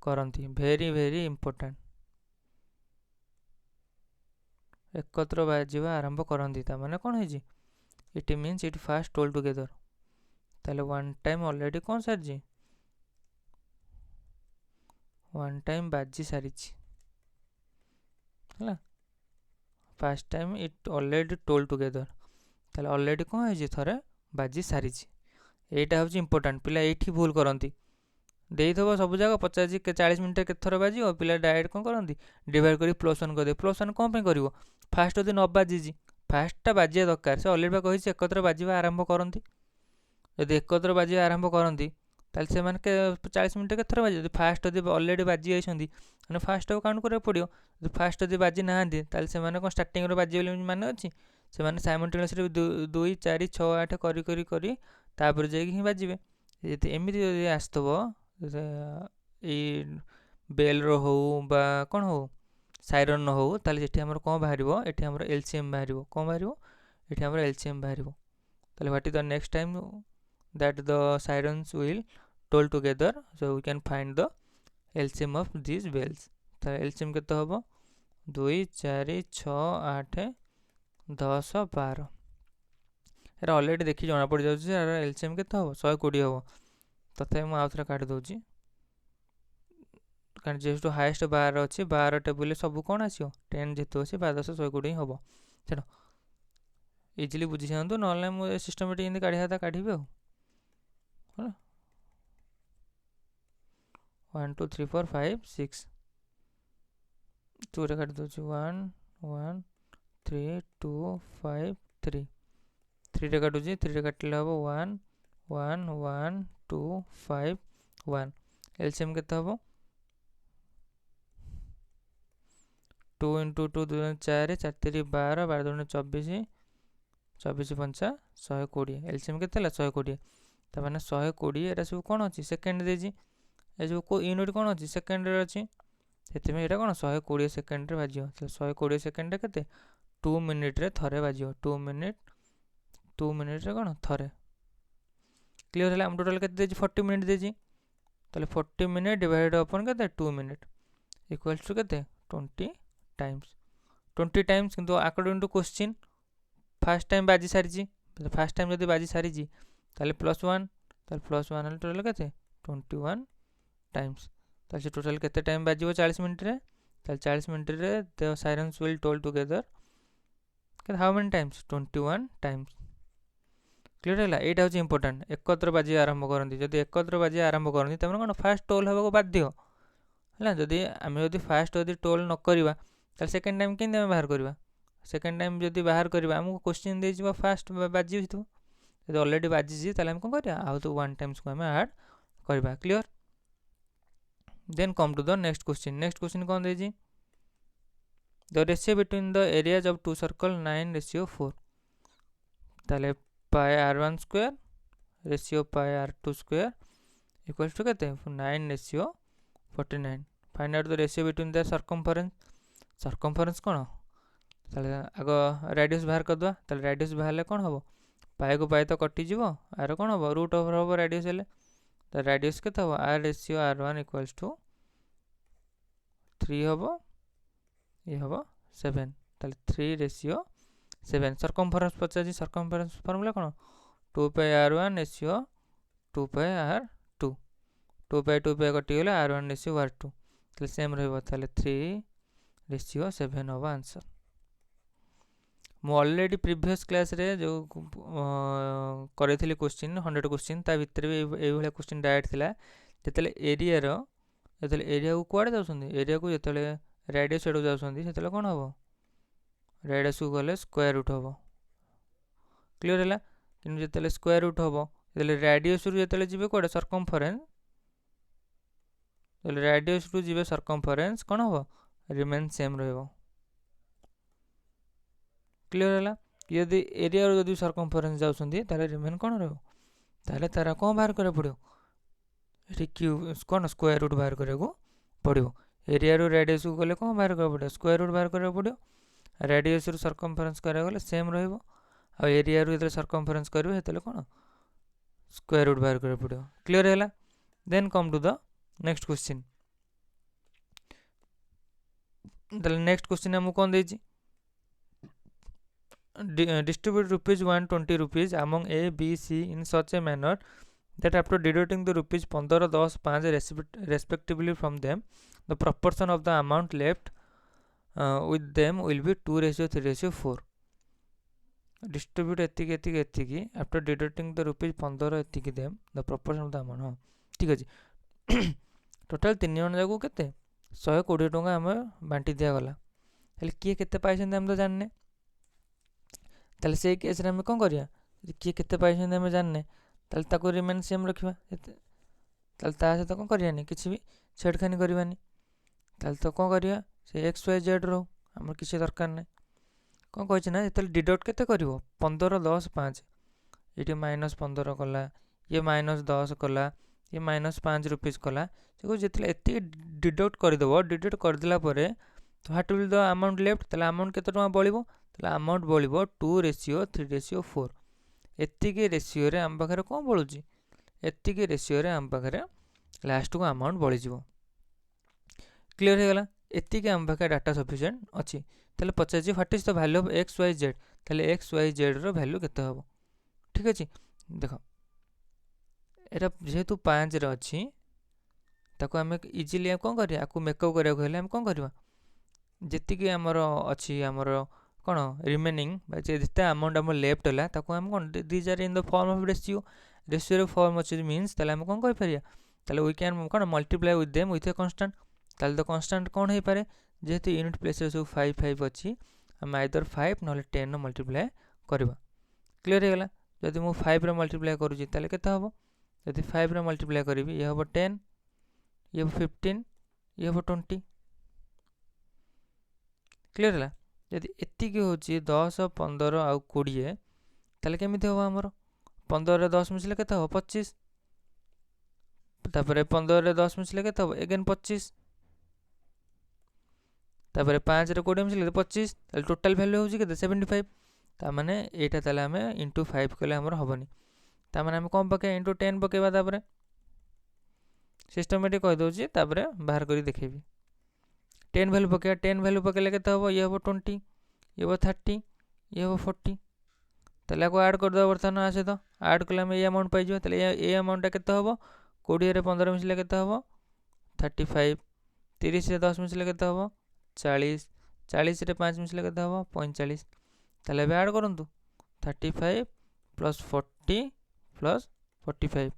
करती भेरी भेरी इंपोर्टेंट एकत्र बाजिबा आरंभ करती माने कौन है it means it fast toll together ताले वन टाइम ऑलरेडी कौन सारी वन टाइम बाजी सारी है fast time it already toll together ताले ऑलरेडी कौन है थरे बाजी सारी एटा हूँ इंपोर्टेंट पिला ये भूल करती देथब सब जगह 50 40 मिनट के थर बाज पिला डायरेक्ट कौन करती डिवाइड कर +1 कर दे +1 कौन कर फास्ट जब न बाजी फास्टा बाजिया दरकार से अलरेडी कही एकत्र बाजिबा आरंभ करती जब एकत्र बाजिबा आरंभ करती ताले से 40 मिनट के थर बाज फास्ट जब अलरेडी बाजी जाइए मैंने फास्ट काउंट करा पड़ो फास्ट जब बाजी ना ताले से कौन स्टार्टिंग बाजी मान अच्छी से साइमल्टेनियसली 2 4 6 8 करी तापर जाकि बाजिबे एमती जब आसब बेल रो बा कौन हो साइरन हो ताले आमर कौन बाहर ये आमर LCM बाहर कौन बाहर ये आमर LCM बाहर ताले what is the next time that the sirens will toll together so we can find the LCM of this bells ताले LCM केते हम 2 4 6 8 10 12 एरा ऑलरेडी देखी जना पड़ जाए LCM केते हम 120 हम तथा मुझे आउ थे काटी दूसरी कारण जेहेतु हाएस्ट 12 अच्छी 12 टेबुल सब कौन आसो 10 जेहतु अच्छे 12 10 120 ही हम चलो इजिली बुझी जातु ना मुझे सिस्टमेटिक इनती काढ़ा था काढ़ी है 1 2 3 4 5 6 2 रे काट दूसरी 1 1 3 2 5 3 3 रे काटुची 3 रे काटिले हम 1 1 1 2 5 1 LCM केते हम 2 × 2 2 4 4 3 12 12 2 24 24 5 120 LCM केते 120 ताने 120 एटा सब कौन अच्छी सेकेंड देजी ए जो को यूनिट कौन अच्छी सेकेंड रे अच्छी सेतिमे एटा कौन 120 सेकेंड रे बाजियो 120 सेकेंड रे केते 2 मिनिट रे थरे बाजियो 2 मिनिट रे कौन थरे क्लियर है हम टोटल केते देजी 40 मिनिट देजी ताले 40 मिनिट डिवाइडेड अपन केते 2 मिनिट इक्वल्स टू केते 20 टाइम्स किंतु according to question fast time बाजी सारी फास्ट टाइम जब बाजी सारी ताले +1 ताले +1 टोटल केते 21 टाइम्स ताले टोटल केते टाइम बाजिबो 40 मिनिट रे ताले 40 मिनिट रे the sirens will toll together how many times 21 times clear है एटा हूँ इंपोर्टेंट एकत्र बाजी आरंभ करती जब एकत्र बाजी आरंभ करती तमें कौन फास्ट टोल होगा बाध्य है जदि आम जब फास्ट जब टोल न करवा सेकेंड टाइम केमती आम बाहर करवा सेकेंड टाइम जब बाहर करवा आमको क्वेश्चन दे फास्ट बाजी जब ऑलरेडी बाजी आम कौन कर आउ तो 1 टाइम्स को आम ऐड करवा clear then come to the next question कौन दे the ratio between the areas of 2 circle 9:4 ताले pi r1 square ratio pi r2 square equals to केते 9:49 find out the ratio between the circumference कौन ताले आग radius बाहर कर दवा ताले रेडियस बाहर कौन हम पाई को पाई तो कटिज आर कौन हम रूट ओवर हम रेडियस हेले तो रेडियस केते हम r ratio r1 equals to 3 हम ये हम 7 ताले 3:7 सरकमफरेन्स पचार सरकमफरेन्स फर्मूला कौन 2πr1 ratio 2πr2 2π कटिगले r1 ratio r2 ताले सेम रहिबो ताले 3:7 हम आंसर मु ऑलरेडी प्रीवियस क्लास रे जो करेथिली क्वेश्चन 100 क्वेश्चन ता भीतर भी एई भले क्वेश्चन डायरेक्ट थिला जेतले एरिया रो जेतले एरिया को कुआडे जाउछन्ती एरिया को जेतले रेडियस एडो जाउछन्ती सेतले कोन हबो रेडियस को गले स्क्वायर रूट हबो क्लियर हैला किन जेतले स्क्वायर रूट हबो जेतले रेडियस रु जेतले जिबे कोडे सरकमफरेन्स जेतले रेडियस रु जिबे सरकमफरेन्स कोन हबो रिमेन सेम रहबो क्लियर हैला यदि एरिया रो जदि सरकमफरेन्स जाउछन्ती ताले रिमेन कोन रहबो ताले तारा कोन बाहर करे पड़ियो एठी क्यूब कोन स्क्वायर रूट बाहर करे को पड़ियो एरिया रो रेडियस को गले कोन बाहर करे पड़ियो स्क्वायर रूट बाहर करे पड़ियो रेडियस रो सरकमफरेन्स करे गले सेम रहबो आ एरिया रो जेतले सरकमफरेन्स करबे हेतले कोन स्क्वायर रूट बाहर करे पड़ियो क्लियर हैला then come to the next question ताले नेक्स्ट क्वेश्चन हम कोन देछि distribute rupees 120 rupees among A, B, C in such a manner that after deducting the rupees 15, 10, 5 respectively from them, the proportion of the amount left with them will be 2:3:4. Distribute एतिकी after deducting the rupees 15 एतिकी them, the proportion of the amount हाँ ठीक अछि total 3 जन जाको केते 120 टंका हम बांटी दिया गला हेले किए केते पाइछन हम तो जानने ताले से केस रे हम कोन करिया किए केते पाइछन हम जानने ताले ताको रिमेन सेम रखिबा ताले ता से तो कोन करिया नि किछि भी छेड़खानी करबानी ताले तो कोन करिया से x y z रो हमर किछि दरकार नै कोन कहै छै ना ताले डिडक्ट केते करिवो 15 10 5 एटी -15 कला ये -10 कला ये -5 रुपीस कला से जेतले एति डिडक्ट कर देबो डिडक्ट कर दिला परे तो what will the amount left ताले अमाउंट केते टका बळिबो ताले अमाउंट बळिबो 2:3:4 एतिकी रेशियो रे हम पाखरे कोन बळुची एतिकी रेशियो रे हम पाखरे लास्ट को अमाउंट बळि जिवो क्लियर हे गला एतिकी हम पाखरे डाटा सफिशिएंट अछि ताले पचाजी what is the value of x y z ताले x y z रो वैल्यू केते हबो ठीक अछि देखो एटा जेहेतु 5 रे अछि ताको हम इजीली कोन करिया आकु मेकअप करिया कहले हम कोन करबा जेतिकी हमर अछि हमर कोन रिमेनिंग जे जेता अमाउंट हम लेफ्ट हला ताको हम कोन these are in the form of ratio ratio रो फॉर्म अछि मींस ताले हम कोन कहि परिया ताले वी कैन कोन multiply with them with a constant ताले द कांस्टेंट कोन हे पारे जेहेतु यूनिट प्लेस रे सब 5 5 अछि हम आइदर 5 नले 10 नो मल्टीप्लाई करबा क्लियर हे गला जदि मु 5 रो मल्टीप्लाई करू छी ताले केते हबो जदि 5 रो मल्टीप्लाई करबी ये हबो 10 ये हबो 15 ये हबो 20 क्लियर हला यदि एतिकी होची 10 15 आ 20 ताले केमिति होबा हमर 15 रे 10 मिसले केते हो 25 तापरे 15 रे 10 मिसले केते हो अगेन 25 तापरे 5 रे 20 मिसले 25 ताले टोटल वैल्यू होची केते 75 ता माने एटा ताले हमें इनटू 5 कले हमर होबनी ता माने हम कोन पके इनटू 10 पकेबा तापरे सिस्टमैटिक कहि दोची तापरे बाहर करी देखेबी 10 वैल्यू पके 10 वैल्यू पकेले केते होबो ये होबो 20 ये होबो 30 ये होबो 40 ताले को ऐड कर दो बर्तन आसे तो ऐड कला में ये अमाउंट पाइ जो ताले ये अमाउंट केते होबो 20 रे 15 मिसले केते होबो 35 30 रे 10 मिसले केते होबो 40 40 रे 5 मिसले केते होबो 45 ताले बे ऐड करंतु 35 प्लस 40 प्लस 45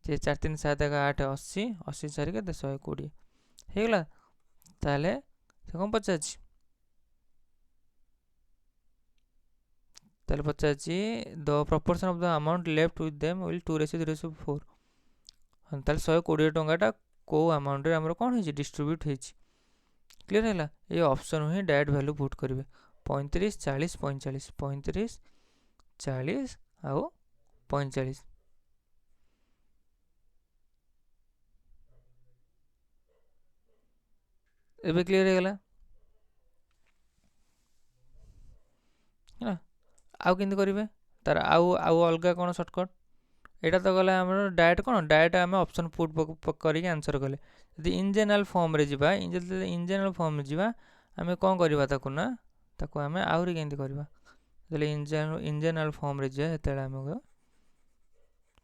जे 4 3 7 8 80 80 4 के 120 हेगला ताले से कोन पचाची ताले पचाची the proportion of the amount left with them will 2:3:4 हन ताले 120 टंकाटा को अमाउंट रे हमर कोन होई डिस्ट्रीब्यूट होई क्लियर हैला A option he direct value put करिवे 35 40 45 35 40 आओ 45 एबे क्लियर हैला है आउ किंद करिवे तार आउ अलगा कोन शॉर्टकट एटा तो गला हमर डायरेक्ट कोन डायरेक्ट हम ऑप्शन पुट करी के आंसर कले यदि इन जनरल फॉर्म रे जिबा इन जनरल फॉर्म रे जिबा आम कौन करवा ताकू ना ताकू आम आहरी केमती करवा जो इनजेनराल फॉर्म रे जाए हेतु आम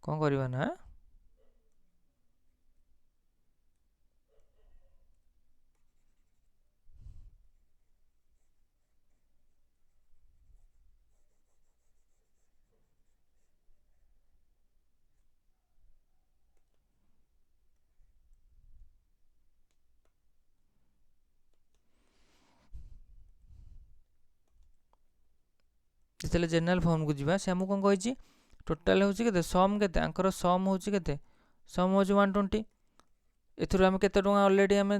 कौन करवा ना जिते जेनराल फॉर्म को जीवा से आमको कौन कही टोटाल हूँ के सम के आंकर सम हूँ के सम हूँ 120 एथुरु आम केते टंका ऑलरेडी आम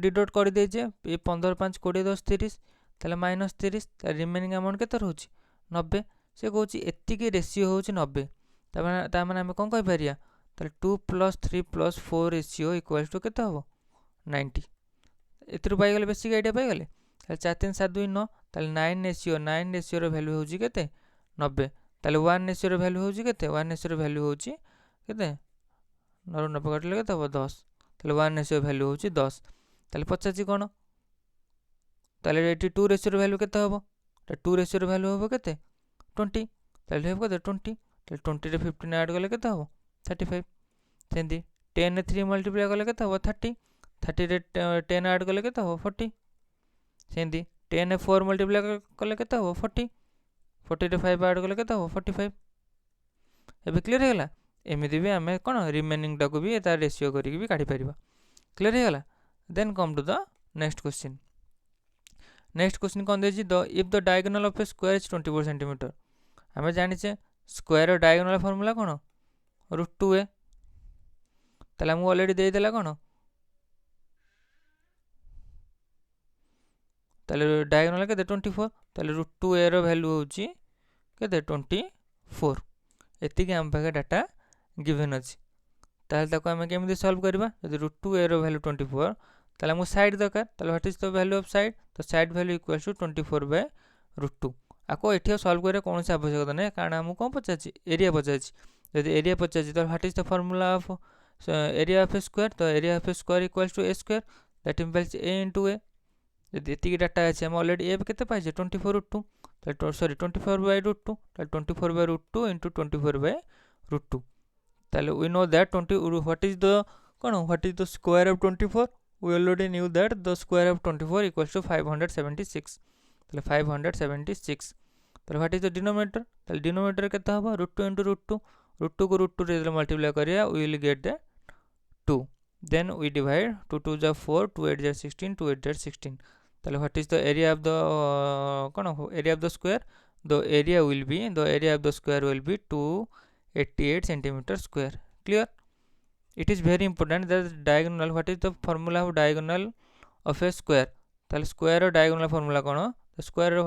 डिडक्ट कर देजे ये 15 5 20 10 30 ताले माइनस 30 रिमेनिंग अमाउंट केते रहउची 90 से कहूँ एतिकी रेशियो हूँ 90 ताମାନେ आम कौन कहीपर ताले 2 + 3 + 4 रेशियो इक्वल्स टू केते हम 90 एथुरु पाइगले बेसिक आइडिया पाइगले 4 3 7 2 9 ताले 9 रेशियो रो वैल्यू होची केते 90 ताले 1 रेशियो रो वैल्यू होची केते 1 रेशियो रो वैल्यू होची केते 90 कटले केते हम 10 ताले 1 रेशियो वैल्यू होची 10 ताले पचाची कोन ताले 2 रेशियो रो वैल्यू केते हम 2 रेशियो रो वैल्यू हम केते 20 ताले हम केते 20 ताले 20 रे 15 ऐड करले केते हम 35 सेंदी 10 रे 3 मल्टीप्लाई करले केते हम 30 30 रे 10 ऐड करले केते हम 40 सेंदी 10 रे 4 मल्टीप्लाई करले केते हम 40 40 रे 5 ऐड करले केते हम 45 एबे क्लियर हे गला एमिति भी आमे कोन रिमेनिंग टाको भी एता रेशियो करी भी काढी परिबा क्लियर हे गला then come to the next question कोन देजी the if the diagonal of a square is 24 centimetre आमे जानि छे स्क्वायर डायगोनल फार्मूला कोन √2a ताले हम ऑलरेडी दे देला कोन ताले डायगोनल के 24 ताले √2a रो वैल्यू होची के 24 एति के हम पाके डाटा गिवन अछि ताले ताको हम केमिति सॉल्व करबा यदि √2a रो वैल्यू 24 ताले हम साइड दरकार ताले what is the value of side तो साइड वैल्यू इक्वल्स टू 24/√2 आको एठियो सॉल्व करे कोन से आवश्यकता नै कारण हम कोन पचाछि एरिया पचाछि यदि एरिया पचाछि तो what is the formula of area of a square तो area of a square equals to a square that implies a * a यदि एति डाटा अछि हम ऑलरेडी a केते पाइछे 24/√2 ताले सॉरी 24/√2 ताले 24/√2 * 24/√2 ताले we know that 20 what is the square of 24 we already knew that the square of 24 equals to 576 ताले 576 ताले what is the denominator ताले denominator केते हबो √2 * √2 √2 को √2 रे मल्टीप्लाई करिया we will get the 2 then we divide 2 2 जा 4 2 8 जा 16 2 8 जा 16 ताले what is the area of the area of the square the area of the square will be 288 centimeter square clear it is very important that diagonal what is the formula of diagonal of a square ताले square row diagonal formula cone the square row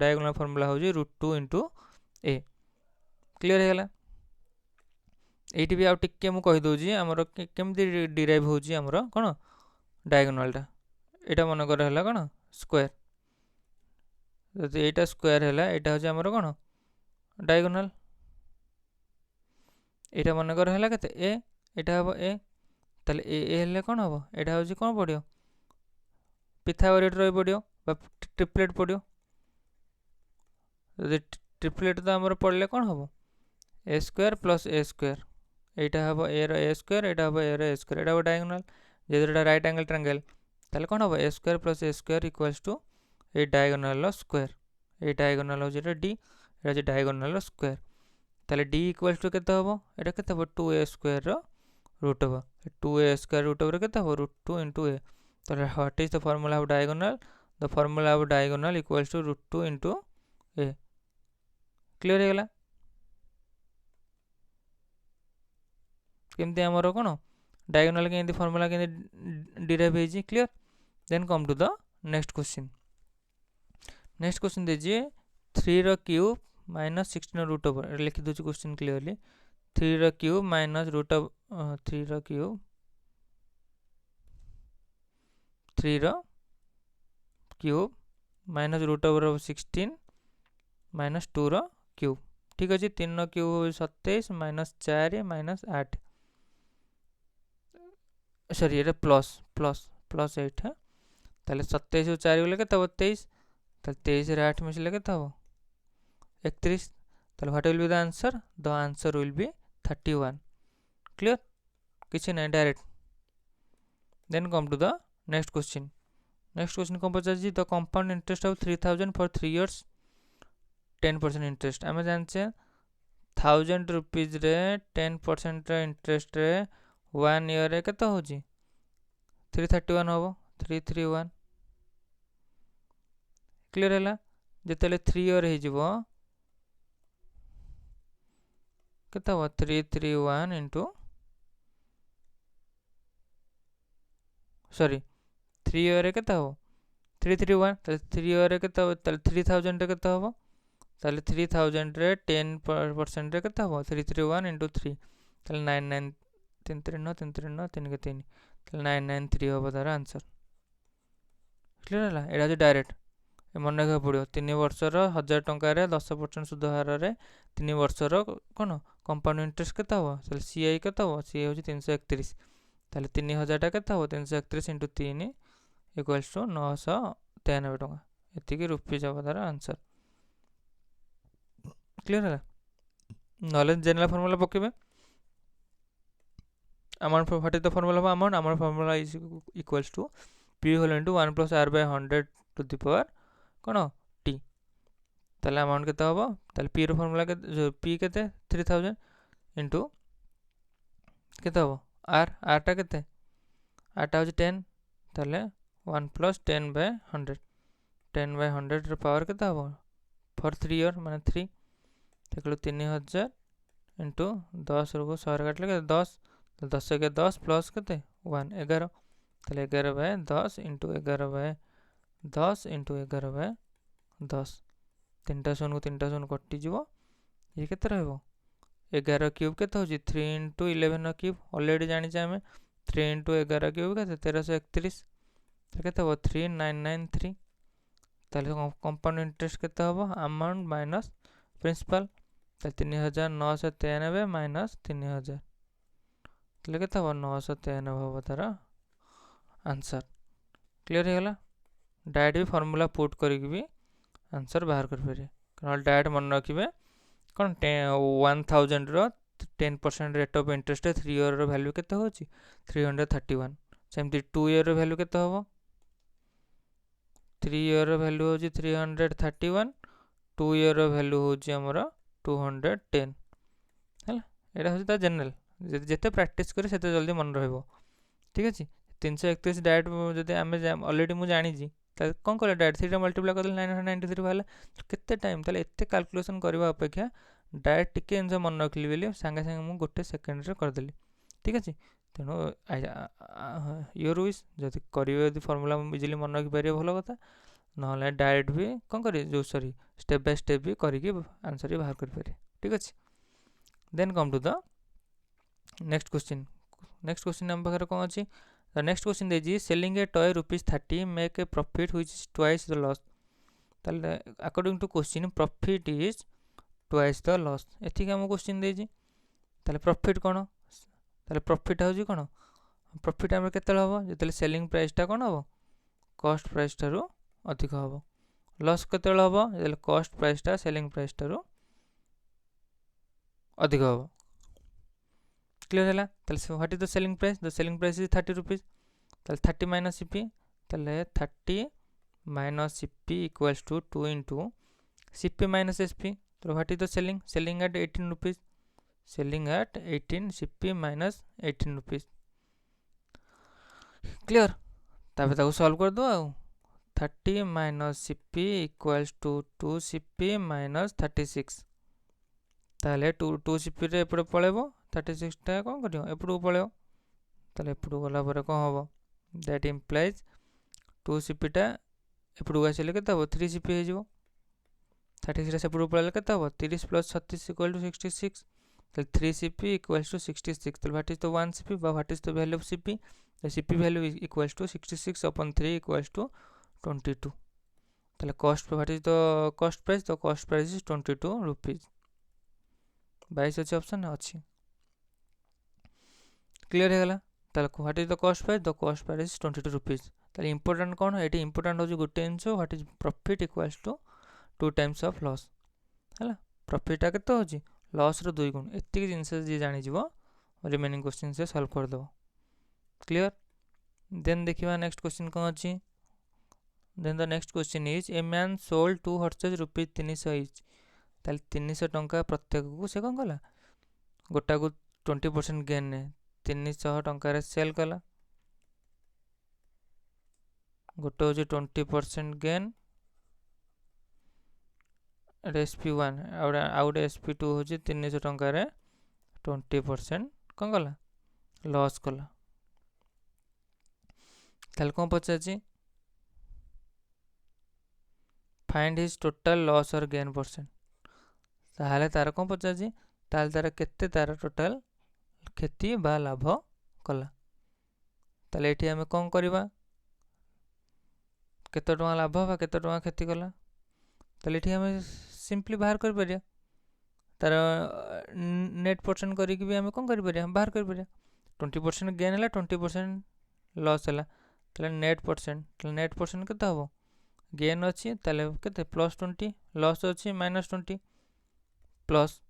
diagonal formula हो जी √2 * a clear Hella eighty भी आ टिके मु कहि doji हमरो केमति derive होजी हमरो कोन diagonal टा एटा मन कर हला कोन स्क्वायर यदि एटा स्क्वायर हला एटा हो हमरो कोन डायगोनल एटा मन कर हला केते a एटा हबो a ताले a हले कोन हबो एटा हो कोन पडियो पिथागोरस रहि पडियो बा ट्रिपलेट पडियो यदि ट्रिपलेट तो हमरो पडले कोन हबो a स्क्वायर + a स्क्वायर एटा हबो a रो a स्क्वायर एटा हबो a रो a स्क्वायर एटा हो डायगोनल जेटा राइट एंगल ट्रायंगल ताले कोन हबो a square + a square equals to a diagonal रो स्क्वायर ए डायगोनल हो जेटा d एटा जे डायगोनल रो स्क्वायर ताले d इक्वल्स टू केते हबो एटा केते हबो 2a स्क्वायर रो रूट हबो 2a स्क्वायर रूट ओवर केते हबो √2 * a ताले what is the formula of diagonal the formula of diagonal equals to √2 * a clear हेला केमते हमरो कोन डायगोनल के एंदी फार्मूला के डिराइव हेजी clear then come to the next question दीजिए 3 रो क्यूब - 16 रूट ओवर लिखि दोछि क्वेश्चन क्लियरली 3 रो क्यूब माइनस रूट ऑफ 3 रो क्यूब 3 रो cube minus root over of 16 minus 2 row cube ठीक अछि 3 रो क्यूब हो 27 माइनस 4 माइनस 8 सॉरी ये प्लस 8 है ताले 27 ରୁ 4 गले केते हबो 23 ताले 23 रे 8 मिसले केते हबो 31 ताले what will be the answer will be 31 clear किछि नै direct then come to the next question कौन पचार the compound interest of 3000 for 3 years 10% interest आम जाने 1000 रुपीज रे 10% इंटरेस्ट रे 1 ईयर रे केते हो 331 हम 331 क्लियर है जिते 3 ईयर हो केते हम 331 इंटू सॉरी 3 ईयर रे केते हम 331 ताले 3 ईयर रे केते हो ताले 3000 रे केते हो ताले 3000 रे 10% रे केते हो 331 इंटू 3 ताले 99 339 339 3 के 3 ताले 993 हो तार आंसर क्लियर है एटा जो डायरेक्ट मन रखा पड़ो 3 वर्षर 1000 टंका रे 10% सुध हार रे 3 वर्षर कोन कंपाउंड इंटरेस्ट केते हो ताले सीआई केते हो सीआई हो 331 ताले 3000 टा केते हो 331 इंटू 3 इक्वल्स टू 993 टंका एतिकी रुपीज हो तार आंसर क्लियर है नॉलेज जनरल फार्मूला पकेबे amount what is the formula of amount formula is equals to p whole into 1 plus r by 100 to the power कोन t ताले अमाउंट केते होबो ताले p रो फार्मूला के p केते 3000 इनटू केते होबो r टा केते r टा हो 10 ताले 1 प्लस 10 बाय 100 10 बाय 100 रो पावर केते होबो फॉर 3 ईयर माने 3 देखलो 3000 इनटू 10 रो 100 काटले के 10 10 के 10 प्लस केते 1 11 ताले 11 by 10 into 11 by 10 into 11 by 10 तीनटा शून्य को तीनटा शून्य कटि जीवो ये केते रहबो 11 क्यूब केते होची 3 इंटू 11 क्यूब ऑलरेडी जानि छै हमें 3 इंटू 11 क्यूब केते 1331 ताले केते हो 3993 ताले कंपाउंड इंटरेस्ट केते होबो अमाउंट माइनस प्रिंसिपल ताले 3993 माइनस 3000 ताले केते हो 993 होबो तार आंसर क्लियर हो गला डायरेक्ट भी फार्मूला पुट करके भी आंसर बाहर कर पारे कारण डायरेक्ट मन रखिबे कोन 1000 रो 10% रेट ऑफ इंटरेस्ट 3 ईयर रो वैल्यू केते होची 331 सेमती 2 ईयर रो वैल्यू केते होबो 3 ईयर रो वैल्यू होची 331 2 ईयर रो वैल्यू होची हमरा 210 हला एटा होची ता जनरल जेते प्रैक्टिस करे सेते जल्दी मन रहबो ठीक अछि 331 डायरेक्ट जदि आमे ऑलरेडी मु जानि जी त कोन करे डायरेक्ट 3 मल्टीप्लाई कर 993 वाला केते टाइम तले एते कैलकुलेशन करबा अपेक्षा डायरेक्ट टिके आंसर मन रखली बेली संगे संगे मु गोटे सेकंड रे कर देली ठीक अछि तेनो योर विश जदि करिवे यदि फार्मूला इजीली मन रखि पारिए भलो कथा नहले डायरेक्ट भी कोन करी जो सॉरी स्टेप बाय स्टेप भी करिके आंसर बाहर कर पारे ठीक अछि then come to the next question हम पाखरे कोन अछि The next question is selling a toy ₹30 make a profit which is twice the loss. ताले according to question profit is twice the loss. एथि के हम क्वेश्चन दे जी ताले प्रॉफिट कोन ताले profit हो जी कोन प्रॉफिट हम केते हबो जेतले सेलिंग प्राइस ता कोन हबो कॉस्ट प्राइस तारो अधिक हबो लॉस केते हबो जेतले कॉस्ट प्राइस ता सेलिंग प्राइस तारो अधिक हबो क्लियर है ताले what is the selling price is 30 rupees ताले 30 माइनस सीपी ताले 30 minus CP equals to 2 into CP minus SP तो what is the selling at 18 rupees selling at 18 CP minus 18 rupees clear ताबे ताको सॉल्व कर दो 30 minus CP equals to 2 CP minus 36 ताले 2 CP रे एपडे पळेबो 36 टा कोन करियो एपडू पळेओ ताले एपडू गला परे कोन हबो दैट इंप्लाइज 2 सीपी टा एपडू आसीले केते हबो 3 सीपी हे जिवो 36 रे सेपडू पळेले केते हबो 30 प्लस 36 इक्वल टू 66 ताले 3 सीपी इक्वल्स टू 66 ताले व्हाट इज द 1 सीपी बा what is the value of CP the CP value equals to 66 upon 3 equals to 22 ताले cost what is the cost price is 22 rupees 22 अच्छी option अच्छी clear है गला ताले what is the cost price? The cost price is 22 rupees. ताले important कौन है? ये इंपोर्टेंट हो गोटे जिनस what is profit equals to 2 times of loss है। प्रॉफिट केते हो लॉस रो 2 गुण। एतिक जिनस जी जानि जीवो रिमेनिंग क्वेश्चन से सॉल्व कर दो। क्लियर? देन देखिबा नेक्स्ट क्वेश्चन कौन अछि। Then the next question is a man sold 2 horses rupees 300 each. ताले 300 टंका प्रत्येक को से कौन कला गोटा को 20% गेन ने 300 टंका रे सेल कला। गोटे हो 20% गेन SP1 आउट SP2 हो 300 टंका रे 20% कौन कला लॉस कला। ताले कौन पचाची फाइंड हिज टोटल लॉस और गेन परसेंट। ताले तार कौन पचाची ताले तार केते तार टोटल क्षति बा लाभ कला। ताले एठी हमें कौन करिबा केते टका लाभ बा केते टका क्षति कला। ताले एठी हमें सिंपली बाहर कर परिया तार नेट परसेंट करी कि भी हमें कौन कर परिया बाहर कर परिया। 20% गेन है 20% लॉस है ताले नेट परसेंट केते हबो गेन अछि ताले केते +20 लॉस अछि -20 प्लस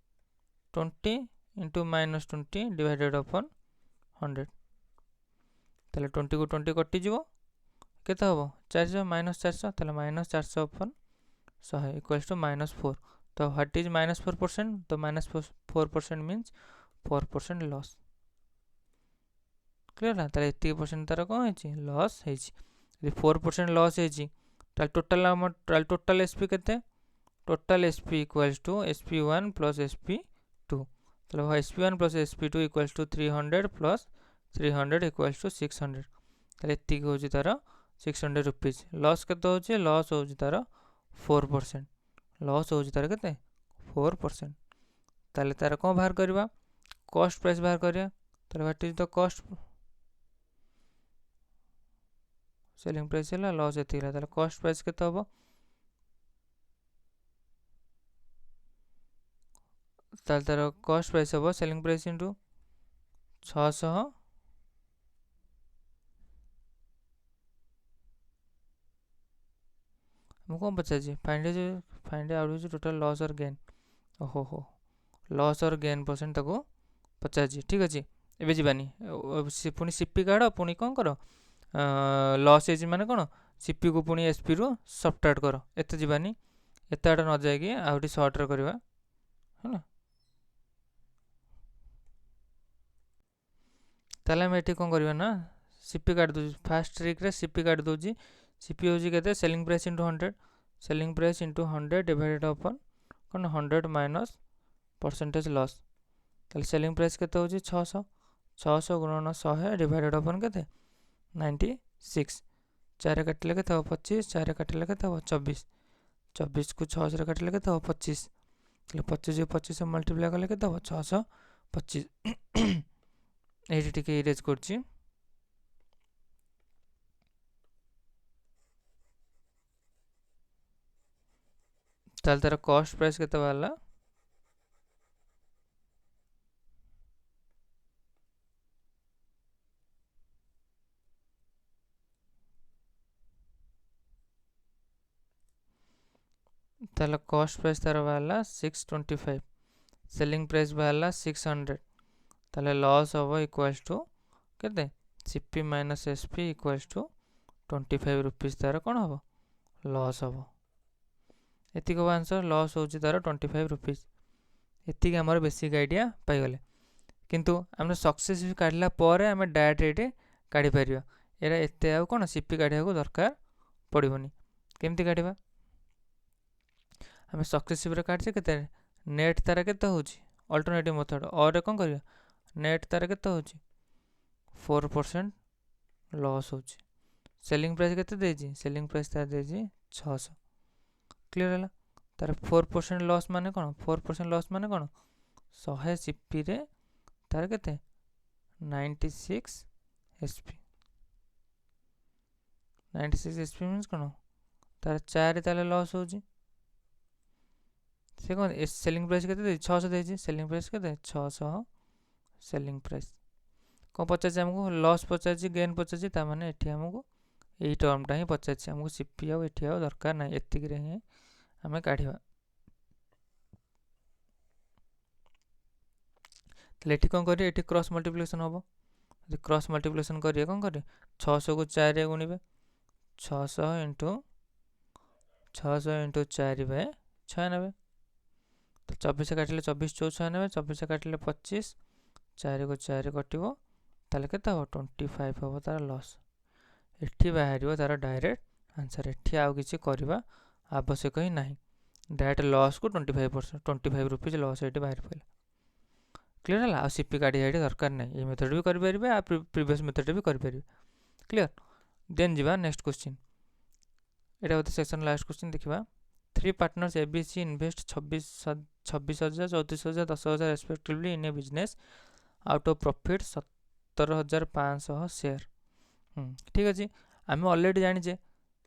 20 इंटू -20 डिवाइडेड अपॉन 100 ताले 20 को 20 कटि जीवो केते हबो 400 -400 ताले -400 अपॉन 100 इक्वल्स टू -4। तो व्हाट इज -4%? तो -4% मींस 4% लॉस। क्लियर ना? ताले 80% तार कौन है लॉस है। 4% लॉस है टोटल SP केते total SP equals to SP1 plus SP2। ताले SP1 plus SP2 equals to 300 plus 300 equals to 600। ताले एतिक हो तार 600 रुपीज। लॉस केते हो लॉस हो तार 4%। लॉस हो तार केते 4%। ताले तार कौन बाहर करबा कॉस्ट प्राइस बाहर करिया। ताले what is the cost selling price है लॉस एतिक ताले कॉस्ट प्राइस केते हबो ताले तार कॉस्ट प्राइस हबो सेलिंग प्राइस इंटू 600 कौन पचार फाइंड आउट टोटल लॉस और गेन। ओहो हो लॉस और गेन परसेंट ताको पचार। ठीक अच्छे एबे जीवानी पुणी सीपी काढ़ पुणी कौन कर लॉस है माने कौन सीपी को पुणी SP रु सबट्रैक्ट कर एत जीवानी एत आड़ न जाएगी आउटी सर्ट रे करवा है ना। ताले हम एठी कौन करबा ना सीपी काट दो फास्ट ट्रिक रे सीपी काट दोजी। सीपी होजी केते selling price into 100 selling price into 100 divided upon कौन 100 माइनस परसेंटेज लॉस। ताले सेलिंग प्राइस केते होजी 600 गुणन 100 डिवाइडेड अपॉन केते 96 4 काटिले केते हो 25 4 काटिले केते हो 24 24 को 6 रे काटिले केते हो 25 ताले 25 को 25 से मल्टीप्लाई करले केते हो 625। एठी टिके इरेज करछि। ताले तार कॉस्ट प्राइस केते बाला ताले कॉस्ट प्राइस तार बाला 625 सेलिंग प्राइस बाला 600 ताले लॉस हबो इक्वल्स टू केते CP minus SP equals to 25 rupees तार कौन हबो लॉस हबो। एतिक हबो आंसर लॉस होची तार 25 रुपीज। एतिक हमर बेसिक आइडिया पाई गले किंतु हमने सक्सेस काढला परे हमें डायरेक्ट रेट काढी परिबा एरा एते आ कोन सीपी काढिया को दरकार पड़िबोनी। केमती काढिबा हमें सक्सेसिव रे काढछे केते नेट तार केते होची अल्टरनेटिव मेथड और रे कोन करिया नेट तार केते होची 4% लॉस होची। सेलिंग प्राइस केते देजी सेलिंग प्राइस तार देजी 600। क्लियर है तार 4% लॉस माने कौन 4% लॉस माने कौन 100 सीपी रे तार केते 96 SP 96 SP मींस कौन तार 4 ताले लॉस होची से कौन सेलिंग प्राइस केते 600 देजी सेलिंग प्राइस केते 600 सेलिंग प्राइस कौन पचार आमको लॉस पचार गेन पचार ताने एठी आमको यही टर्मटा ही पचार आमको सीपी आउ एठी आउ दरकार ना एतिक रे ही आमे काढिबा तले एठी कोन करी एठी क्रॉस मल्टीप्लिकेशन होबो जे क्रॉस मल्टीप्लिकेशन करिए कोन करी 600 को 4 रे गुणिबे 600 इंटू 4 बाय 96 तो 24 काटिले 24 4 96 24 काटिले 25 4 को 4 कटिबो ताले केता हो 25 हो तार लॉस एठी बाहरियो तार डायरेक्ट आंसर एठी आउ किछि करबा आवश्यक ही नाही डायरेक्ट लॉस को 25% 25 रुपीस लॉस एठी बाहर पइला क्लियर है सीपी काढ़ी एठी दरकार नाही ये मेथड भी करि परिबे आ प्रीवियस मेथड भी करि परिबे क्लियर देन जीवा नेक्स्ट क्वेश्चन एटा होते सेक्शन लास्ट क्वेश्चन देखिबा three partners A B C invest 26000 34000 10000 respectively in a business out of profit 17500 share ठीक अछि आमे ऑलरेडी जानि जे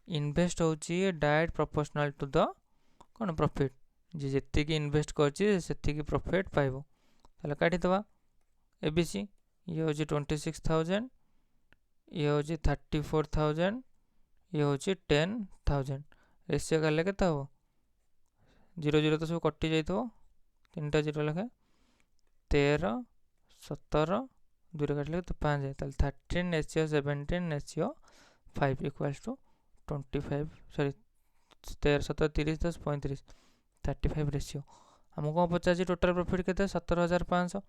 इन्वेस्ट होची डायरेक्ट प्रोपोर्शनल टू द कोन प्रॉफिट जे जत्ते की इन्वेस्ट करची सेत्ते की प्रॉफिट पाइबो ताले काटी दबा एबीसी ये होची 26000 ये होची 34000 ये होची 10000 रेशियो करले केता हो 0 तो सब कटि जाइतो तीनटा 0 लखे 13 17 दूर काटले तो 5 है ताले 13 ratio 17 ratio 5 equals to 25 sorry 13 17 30 10 35 35 ratio हमको कौन पचार टोटल प्रॉफिट केते 17500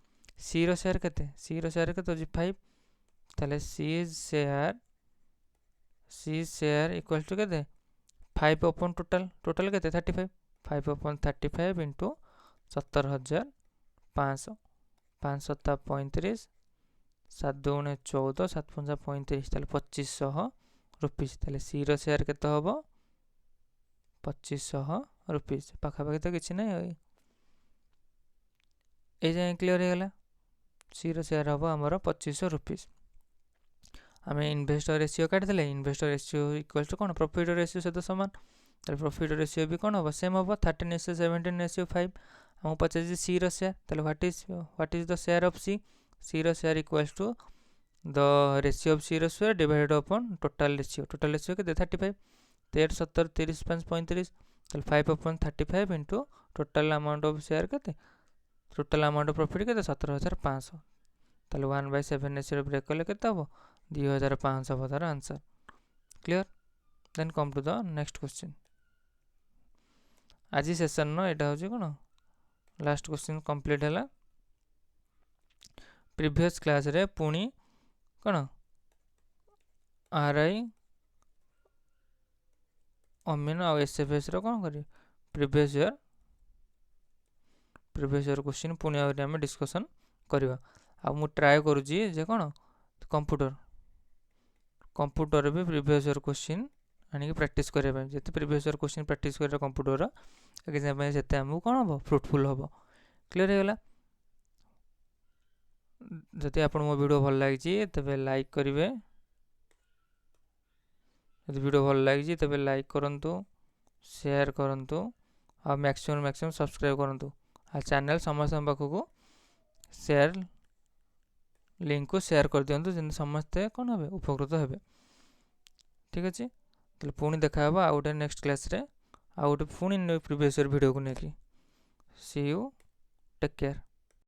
सी रो शेयर केते सी रो शेयर केते होची 5 ताले सी शेयर इक्वल टू केते 5 अपन टोटल टोटल केते 35 5 अपन 35 इनटू 17500 5 7 35 7 2 14 7 5 35 ताले 2500 रुपीस ताले सी रो शेयर केते होबो 2500 रुपीस पाखा पाखी तो किछि नै ए जाय क्लियर हो गला सी रो शेयर होबो हमरो 2500 रुपीस हमें इन्वेस्टर रेशियो काट देले इन्वेस्टर रेशियो इक्वल टू कोन प्रॉफिट रेशियो से तो समान ताले प्रॉफिट रेशियो भी कोन होबो सेम होबो 13:17:5 हम पचास सी रो शेयर ताले what is the share of C रो share equals to the ratio of C रो share divided upon total ratio के 35 13 17 30 5 35 ताले 5 upon 35 into total amount of share केते टोटल अमाउंट ऑफ प्रॉफिट केते 17500 ताले 1/7 रेशियो ब्रेक करले केते होबो 2500 होबो तार answer clear then come to the next question आज सेशन नो एटा होची कोन लास्ट क्वेश्चन कंप्लीट हला प्रीवियस क्लास रे पुनी कोन आरआई अमीन आ एसएफएस रो कोन करी प्रीवियस ईयर क्वेश्चन पुनी आ हम डिस्कशन करबा आ मु ट्राई करू जी जे कोन कंप्यूटर भी प्रीवियस ईयर क्वेश्चन आनी प्रैक्टिस करबा जते प्रीवियस ईयर क्वेश्चन प्रैक्टिस करे कंप्यूटर एग्जाम में सेते हमहु कोन होबो फ्रूटफुल होबो क्लियर हो गला जति आपन मो वीडियो भल लागि छी तबे लाइक करिवे यदि वीडियो भल लागि छी तबे लाइक करंतु शेयर करंतु आ मैक्सिमम सब्सक्राइब करंतु आ चैनल समस्त पाखु शेयर लिंक को शेयर कर दियंतु जिन समस्त कोन होबे उपकृत हेबे ठीक अछि तले पुनी देखा हबा आ उटे नेक्स्ट क्लास रे आ उटे पुनी प्रीवियस ईयर वीडियो को नेकी सी यू टेक केयर।